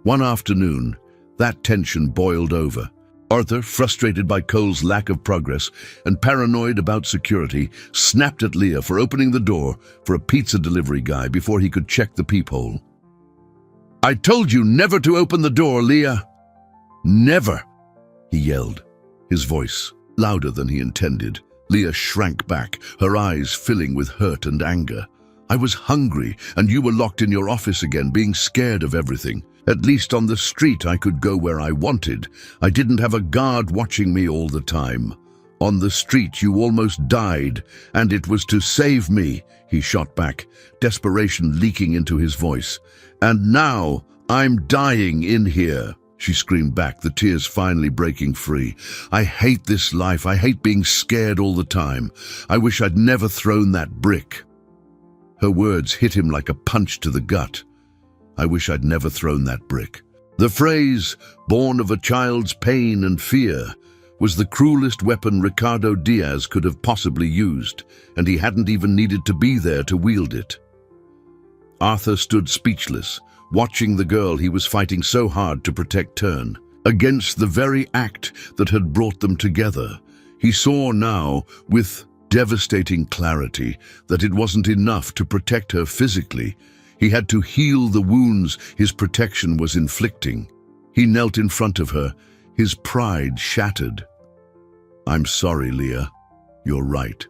One afternoon, that tension boiled over. Arthur, frustrated by Cole's lack of progress and paranoid about security, snapped at Leah for opening the door for a pizza delivery guy before he could check the peephole. "I told you never to open the door, Leah." "Never," he yelled, his voice louder than he intended. Leah shrank back, her eyes filling with hurt and anger. "I was hungry, and you were locked in your office again, being scared of everything. At least on the street I could go where I wanted. I didn't have a guard watching me all the time. On the street you almost died, and it was to save me," he shot back, desperation leaking into his voice. "And now I'm dying in here," she screamed back, the tears finally breaking free. "I hate this life. I hate being scared all the time. I wish I'd never thrown that brick." Her words hit him like a punch to the gut. "I wish I'd never thrown that brick." The phrase, born of a child's pain and fear, was the cruelest weapon Ricardo Diaz could have possibly used, and he hadn't even needed to be there to wield it. Arthur stood speechless, watching the girl he was fighting so hard to protect turn against the very act that had brought them together. He saw now, with devastating clarity, that it wasn't enough to protect her physically. He had to heal the wounds his protection was inflicting. He knelt in front of her, his pride shattered. "I'm sorry, Leah. You're right.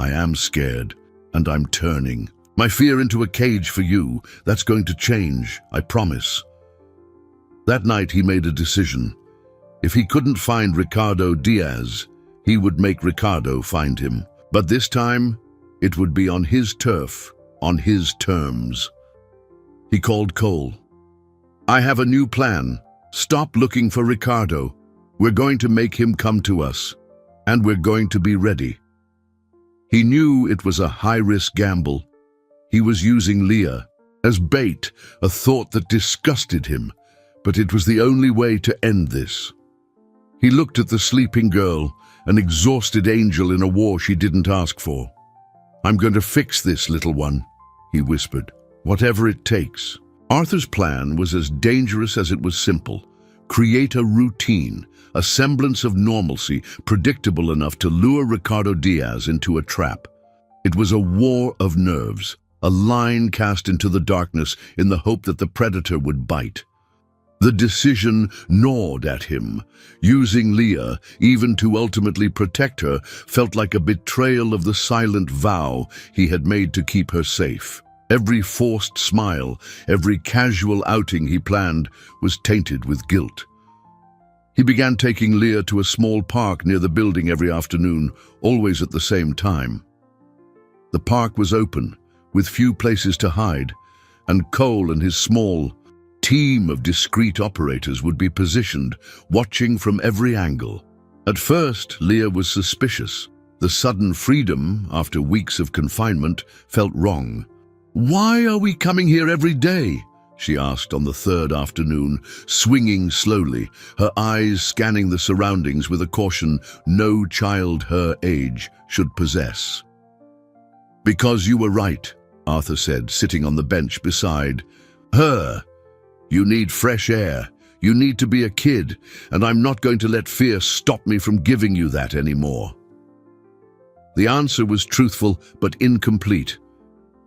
I am scared, and I'm turning my fear into a cage for you. That's going to change, I promise." That night he made a decision. If he couldn't find Ricardo Diaz, he would make Ricardo find him. But this time, it would be on his turf, on his terms. He called Cole. "I have a new plan. Stop looking for Ricardo. We're going to make him come to us, and we're going to be ready." He knew it was a high-risk gamble. He was using Leah as bait, a thought that disgusted him, but it was the only way to end this. He looked at the sleeping girl, an exhausted angel in a war she didn't ask for. "I'm going to fix this, little one," he whispered. "Whatever it takes." Arthur's plan was as dangerous as it was simple. Create a routine, a semblance of normalcy, predictable enough to lure Ricardo Diaz into a trap. It was a war of nerves, a line cast into the darkness in the hope that the predator would bite. The decision gnawed at him. Using Leah, even to ultimately protect her, felt like a betrayal of the silent vow he had made to keep her safe. Every forced smile, every casual outing he planned was tainted with guilt. He began taking Leah to a small park near the building every afternoon, always at the same time. The park was open, with few places to hide, and Cole and his small team of discreet operators would be positioned, watching from every angle. At first, Leah was suspicious. The sudden freedom, after weeks of confinement, felt wrong. "Why are we coming here every day?" she asked on the third afternoon, swinging slowly, her eyes scanning the surroundings with a caution no child her age should possess. "Because you were right," Arthur said, sitting on the bench beside her. "You need fresh air. You need to be a kid, and I'm not going to let fear stop me from giving you that anymore." The answer was truthful but incomplete,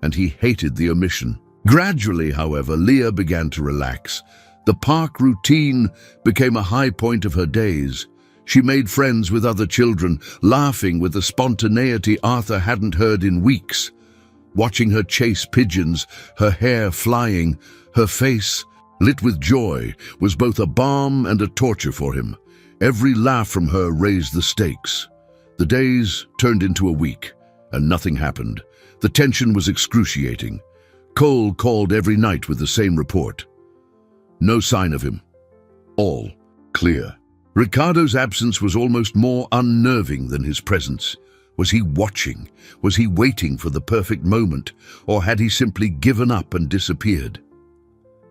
and he hated the omission. Gradually, however, Leah began to relax. The park routine became a high point of her days. She made friends with other children, laughing with a spontaneity Arthur hadn't heard in weeks. Watching her chase pigeons, her hair flying, her face lit with joy, was both a balm and a torture for him. Every laugh from her raised the stakes. The days turned into a week, and nothing happened. The tension was excruciating. Cole called every night with the same report. No sign of him. All clear. Ricardo's absence was almost more unnerving than his presence. Was he watching? Was he waiting for the perfect moment? Or had he simply given up and disappeared?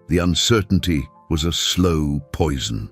The uncertainty was a slow poison.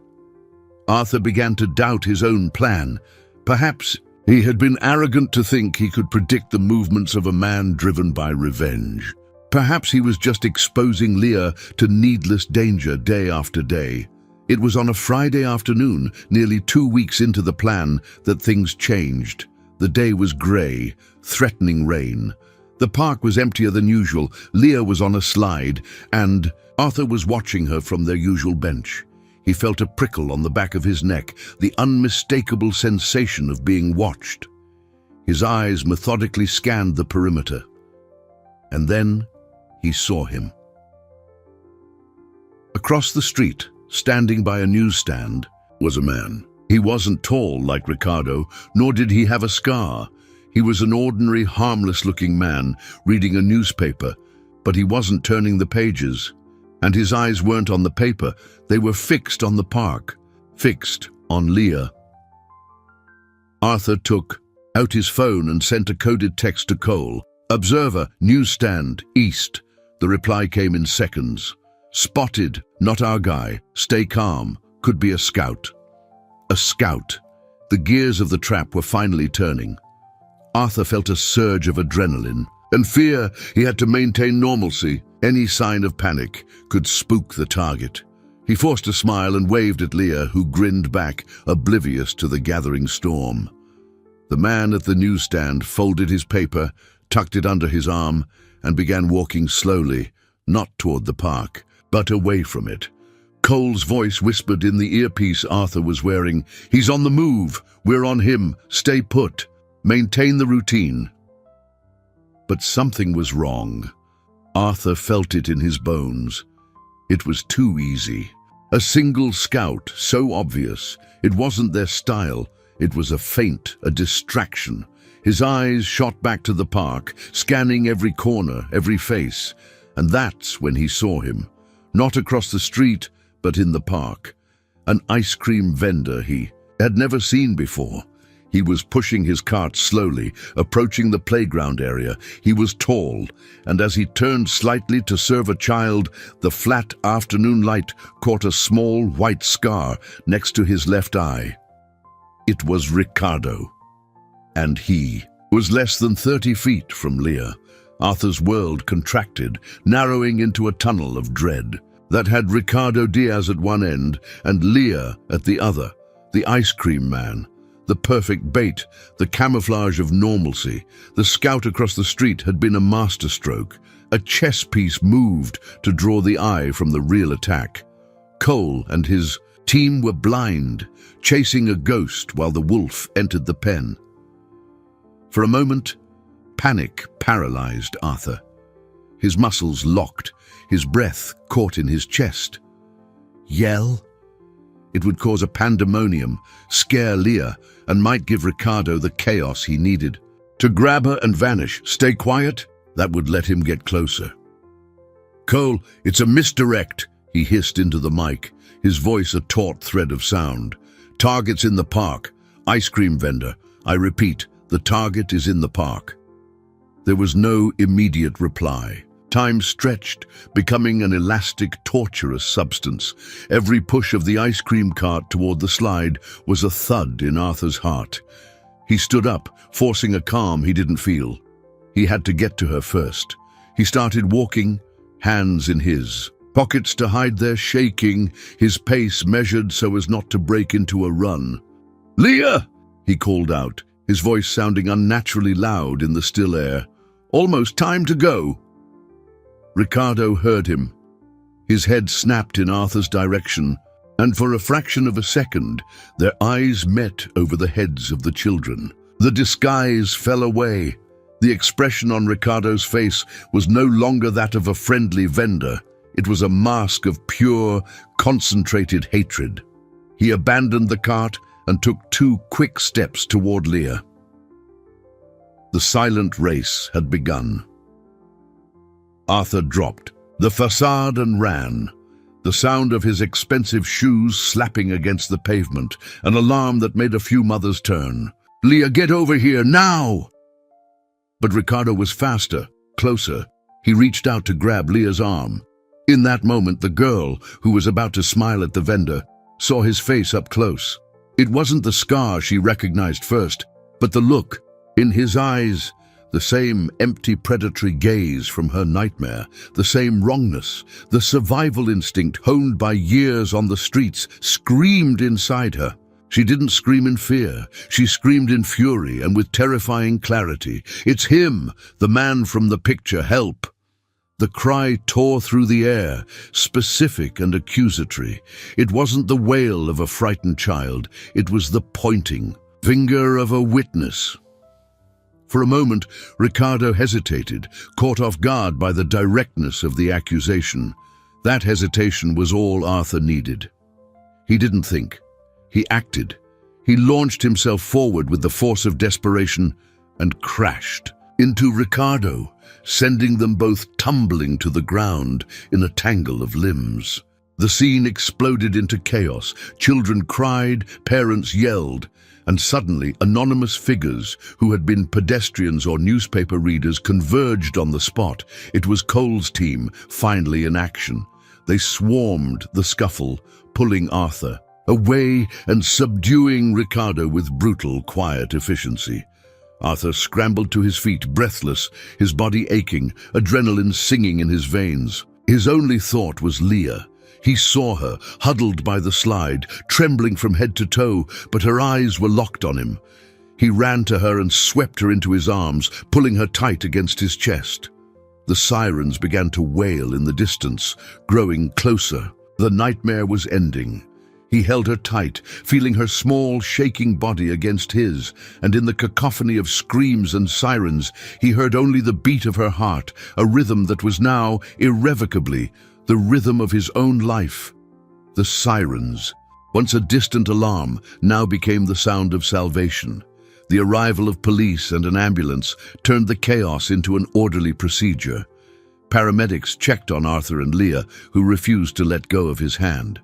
Arthur began to doubt his own plan. Perhaps he had been arrogant to think he could predict the movements of a man driven by revenge. Perhaps he was just exposing Leah to needless danger day after day. It was on a Friday afternoon, nearly 2 weeks into the plan, that things changed. The day was grey, threatening rain. The park was emptier than usual. Leah was on a slide, and Arthur was watching her from their usual bench. He felt a prickle on the back of his neck, the unmistakable sensation of being watched. His eyes methodically scanned the perimeter. And then he saw him. Across the street, standing by a newsstand, was a man. He wasn't tall like Ricardo, nor did he have a scar. He was an ordinary, harmless-looking man reading a newspaper, but he wasn't turning the pages. And his eyes weren't on the paper, they were fixed on the park, fixed on Leah. Arthur took out his phone and sent a coded text to Cole. "Observer, newsstand, east." The reply came in seconds. "Spotted, not our guy. Stay calm. Could be a scout." A scout. The gears of the trap were finally turning. Arthur felt a surge of adrenaline and fear. He had to maintain normalcy. Any sign of panic could spook the target. He forced a smile and waved at Leah, who grinned back, oblivious to the gathering storm. The man at the newsstand folded his paper, tucked it under his arm, and began walking slowly, not toward the park, but away from it. Cole's voice whispered in the earpiece Arthur was wearing, "He's on the move. We're on him. Stay put. Maintain the routine." But something was wrong. Arthur felt it in his bones. It was too easy. A single scout, so obvious. It wasn't their style. It was a feint, a distraction. His eyes shot back to the park, scanning every corner, every face. And that's when he saw him. Not across the street, but in the park. An ice cream vendor he had never seen before. He was pushing his cart slowly, approaching the playground area. He was tall, and as he turned slightly to serve a child, the flat afternoon light caught a small white scar next to his left eye. It was Ricardo. And he was less than 30 feet from Leah. Arthur's world contracted, narrowing into a tunnel of dread that had Ricardo Diaz at one end and Leah at the other, the ice cream man. The perfect bait, the camouflage of normalcy. The scout across the street had been a masterstroke. A chess piece moved to draw the eye from the real attack. Cole and his team were blind, chasing a ghost while the wolf entered the pen. For a moment, panic paralyzed Arthur. His muscles locked, his breath caught in his chest. Yell? It would cause a pandemonium, scare Leah, and might give Ricardo the chaos he needed. To grab her and vanish, stay quiet, that would let him get closer. "Cole, it's a misdirect," he hissed into the mic, his voice a taut thread of sound. "Target's in the park. Ice cream vendor. I repeat, the target is in the park." There was no immediate reply. Time stretched, becoming an elastic, torturous substance. Every push of the ice cream cart toward the slide was a thud in Arthur's heart. He stood up, forcing a calm he didn't feel. He had to get to her first. He started walking, hands in his, pockets to hide their shaking, his pace measured so as not to break into a run. "Leah!" he called out, his voice sounding unnaturally loud in the still air. "Almost time to go." Ricardo heard him. His head snapped in Arthur's direction, and for a fraction of a second, their eyes met over the heads of the children. The disguise fell away. The expression on Ricardo's face was no longer that of a friendly vendor. It was a mask of pure, concentrated hatred. He abandoned the cart and took 2 quick steps toward Leah. The silent race had begun. Arthur dropped the facade and ran, the sound of his expensive shoes slapping against the pavement, an alarm that made a few mothers turn. "Leah, get over here, now!" But Ricardo was faster, closer. He reached out to grab Leah's arm. In that moment, the girl, who was about to smile at the vendor, saw his face up close. It wasn't the scar she recognized first, but the look in his eyes. The same empty predatory gaze from her nightmare, the same wrongness, the survival instinct honed by years on the streets screamed inside her. She didn't scream in fear, she screamed in fury and with terrifying clarity. "It's him, the man from the picture, help!" The cry tore through the air, specific and accusatory. It wasn't the wail of a frightened child, it was the pointing finger of a witness. For a moment, Ricardo hesitated, caught off guard by the directness of the accusation. That hesitation was all Arthur needed. He didn't think. He acted. He launched himself forward with the force of desperation and crashed into Ricardo, sending them both tumbling to the ground in a tangle of limbs. The scene exploded into chaos. Children cried, parents yelled, and suddenly anonymous figures who had been pedestrians or newspaper readers converged on the spot. It was Cole's team, finally in action. They swarmed the scuffle, pulling Arthur away and subduing Ricardo with brutal, quiet efficiency. Arthur scrambled to his feet, breathless, his body aching, adrenaline singing in his veins. His only thought was Leah. He saw her, huddled by the slide, trembling from head to toe, but her eyes were locked on him. He ran to her and swept her into his arms, pulling her tight against his chest. The sirens began to wail in the distance, growing closer. The nightmare was ending. He held her tight, feeling her small, shaking body against his, and in the cacophony of screams and sirens, he heard only the beat of her heart, a rhythm that was now, irrevocably, the rhythm of his own life. The sirens, once a distant alarm, now became the sound of salvation. The arrival of police and an ambulance turned the chaos into an orderly procedure. Paramedics checked on Arthur and Leah, who refused to let go of his hand.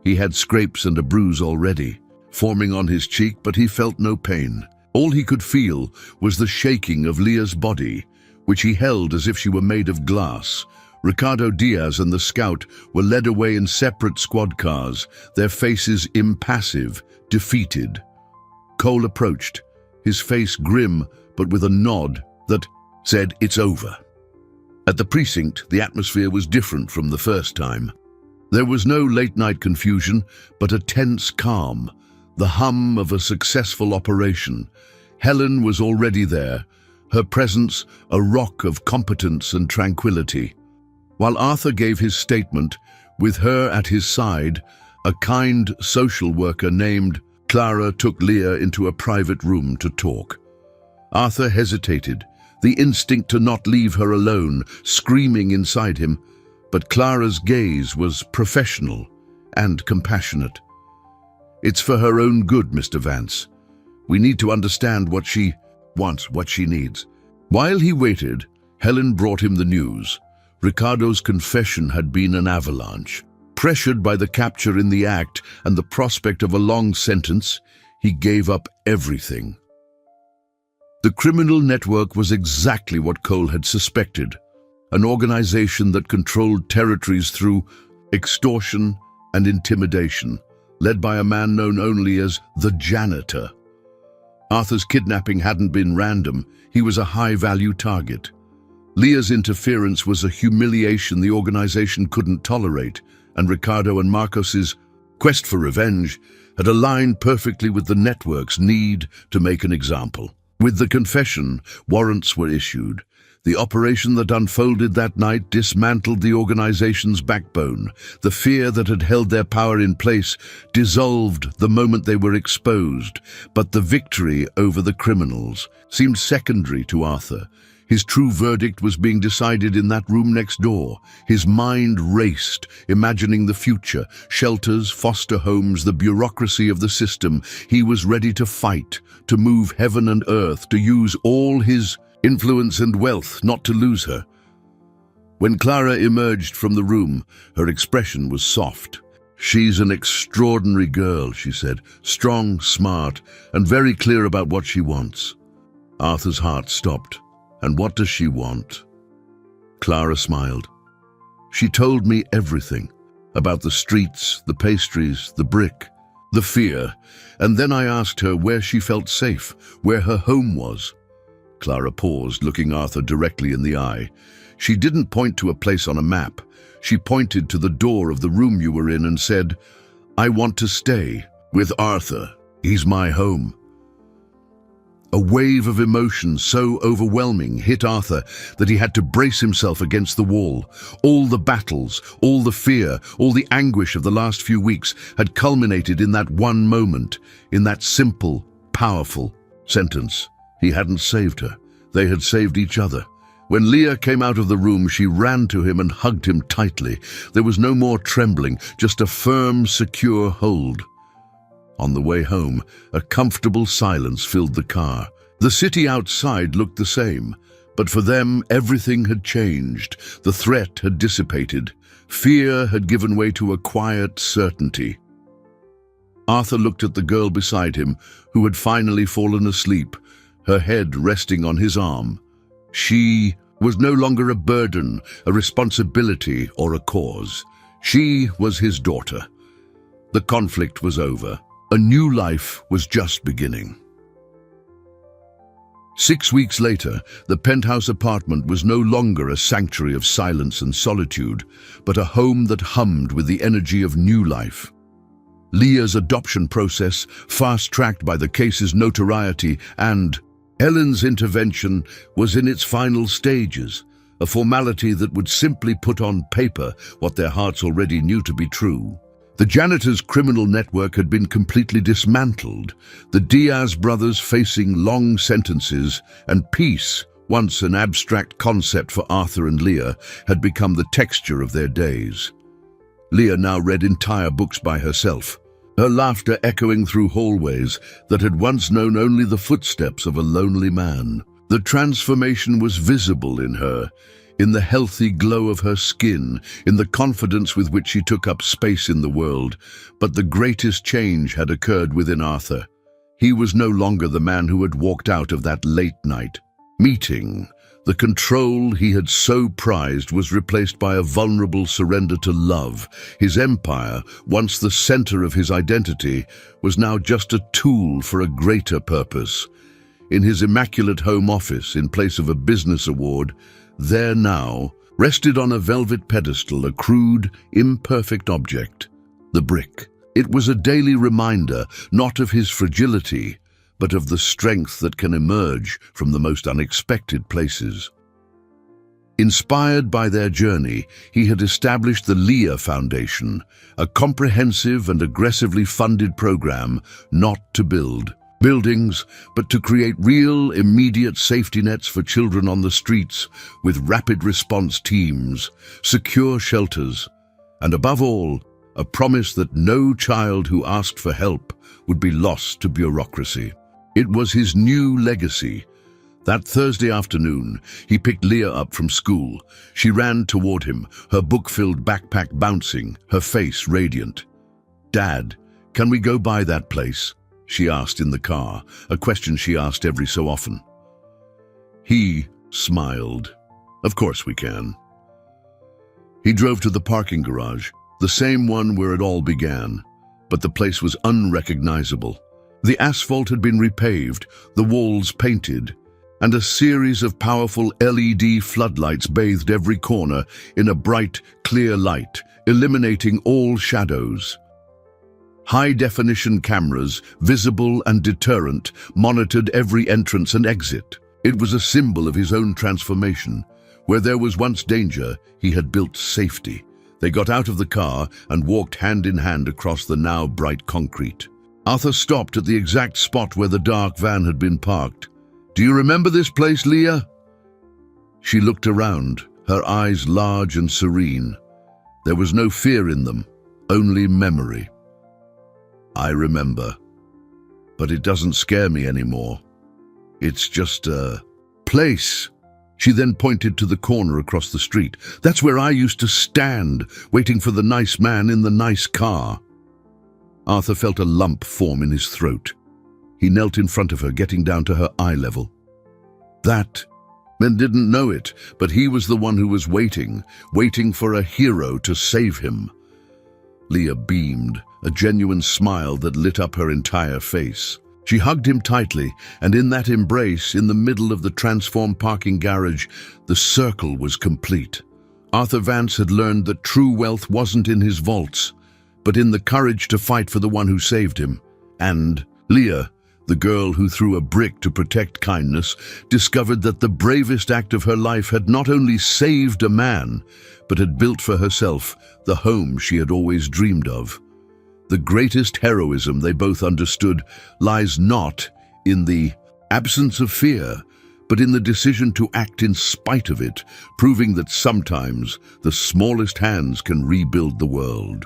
He had scrapes and a bruise already, forming on his cheek, but he felt no pain. All he could feel was the shaking of Leah's body, which he held as if she were made of glass. Ricardo Diaz and the scout were led away in separate squad cars, their faces impassive, defeated. Cole approached, his face grim, but with a nod that said, "It's over." At the precinct, the atmosphere was different from the first time. There was no late-night confusion, but a tense calm, the hum of a successful operation. Helen was already there, her presence a rock of competence and tranquility. While Arthur gave his statement, with her at his side, a kind social worker named Clara took Leah into a private room to talk. Arthur hesitated, the instinct to not leave her alone, screaming inside him, but Clara's gaze was professional and compassionate. "It's for her own good, Mr. Vance. We need to understand what she wants, what she needs." While he waited, Helen brought him the news. Ricardo's confession had been an avalanche. Pressured by the capture in the act and the prospect of a long sentence, he gave up everything. The criminal network was exactly what Cole had suspected. an organization that controlled territories through extortion and intimidation, led by a man known only as the Janitor. Arthur's kidnapping hadn't been random, he was a high-value target. Leah's interference was a humiliation the organization couldn't tolerate, and Ricardo and Marcos's quest for revenge had aligned perfectly with the network's need to make an example. With the confession, warrants were issued. The operation that unfolded that night dismantled the organization's backbone. The fear that had held their power in place dissolved the moment they were exposed, but the victory over the criminals seemed secondary to Arthur. His true verdict was being decided in that room next door. His mind raced, imagining the future, shelters, foster homes, the bureaucracy of the system. He was ready to fight, to move heaven and earth, to use all his influence and wealth not to lose her. When Clara emerged from the room, her expression was soft. "She's an extraordinary girl," she said, "strong, smart, and very clear about what she wants." Arthur's heart stopped. "And what does she want?" Clara smiled. "She told me everything, about the streets, the pastries, the brick, the fear, and then I asked her where she felt safe, where her home was." Clara paused, looking Arthur directly in the eye. "She didn't point to a place on a map. She pointed to the door of the room you were in and said, 'I want to stay with Arthur. He's my home.'" A wave of emotion so overwhelming hit Arthur that he had to brace himself against the wall. All the battles, all the fear, all the anguish of the last few weeks had culminated in that one moment, in that simple, powerful sentence. He hadn't saved her. They had saved each other. When Leah came out of the room, she ran to him and hugged him tightly. There was no more trembling, just a firm, secure hold. On the way home, a comfortable silence filled the car. The city outside looked the same, but for them everything had changed. The threat had dissipated. Fear had given way to a quiet certainty. Arthur looked at the girl beside him, who had finally fallen asleep, her head resting on his arm. She was no longer a burden, a responsibility, or a cause. She was his daughter. The conflict was over. A new life was just beginning. 6 weeks later, the penthouse apartment was no longer a sanctuary of silence and solitude, but a home that hummed with the energy of new life. Leah's adoption process, fast-tracked by the case's notoriety, and Ellen's intervention was in its final stages, a formality that would simply put on paper what their hearts already knew to be true. The janitor's criminal network had been completely dismantled, the Diaz brothers facing long sentences, and peace, once an abstract concept for Arthur and Leah, had become the texture of their days. Leah now read entire books by herself, her laughter echoing through hallways that had once known only the footsteps of a lonely man. The transformation was visible in her, in the healthy glow of her skin, in the confidence with which she took up space in the world. But the greatest change had occurred within Arthur. He was no longer the man who had walked out of that late-night meeting. The control he had so prized was replaced by a vulnerable surrender to love. His empire, once the center of his identity, was now just a tool for a greater purpose. In his immaculate home office, in place of a business award, there now rested on a velvet pedestal a crude, imperfect object, the brick. It was a daily reminder, not of his fragility, but of the strength that can emerge from the most unexpected places. Inspired by their journey, he had established the Leah Foundation, a comprehensive and aggressively funded program not to build buildings, but to create real, immediate safety nets for children on the streets, with rapid response teams, secure shelters, and above all, a promise that no child who asked for help would be lost to bureaucracy. It was his new legacy. That Thursday afternoon, he picked Leah up from school. She ran toward him, her book-filled backpack bouncing, her face radiant. "Dad, can we go by that place?" she asked in the car, a question she asked every so often. He smiled. Of course we can. He drove to the parking garage, the same one where it all began, but the place was unrecognizable. The asphalt had been repaved, the walls painted, and a series of powerful LED floodlights bathed every corner in a bright, clear light, eliminating all shadows. High-definition cameras, visible and deterrent, monitored every entrance and exit. It was a symbol of his own transformation. Where there was once danger, he had built safety. They got out of the car and walked hand in hand across the now bright concrete. Arthur stopped at the exact spot where the dark van had been parked. "Do you remember this place, Leah?" She looked around, her eyes large and serene. There was no fear in them, only memory. "I remember, but it doesn't scare me anymore. It's just a place." She then pointed to the corner across the street. "That's where I used to stand, waiting for the nice man in the nice car." Arthur felt a lump form in his throat. He knelt in front of her, getting down to her eye level. That, men didn't know it, but he was the one who was waiting for a hero to save him. Leah beamed, a genuine smile that lit up her entire face. She hugged him tightly, and in that embrace, in the middle of the transformed parking garage, the circle was complete. Arthur Vance had learned that true wealth wasn't in his vaults, but in the courage to fight for the one who saved him. And Leah, the girl who threw a brick to protect kindness, discovered that the bravest act of her life had not only saved a man, but had built for herself the home she had always dreamed of. The greatest heroism, they both understood, lies not in the absence of fear, but in the decision to act in spite of it, proving that sometimes the smallest hands can rebuild the world.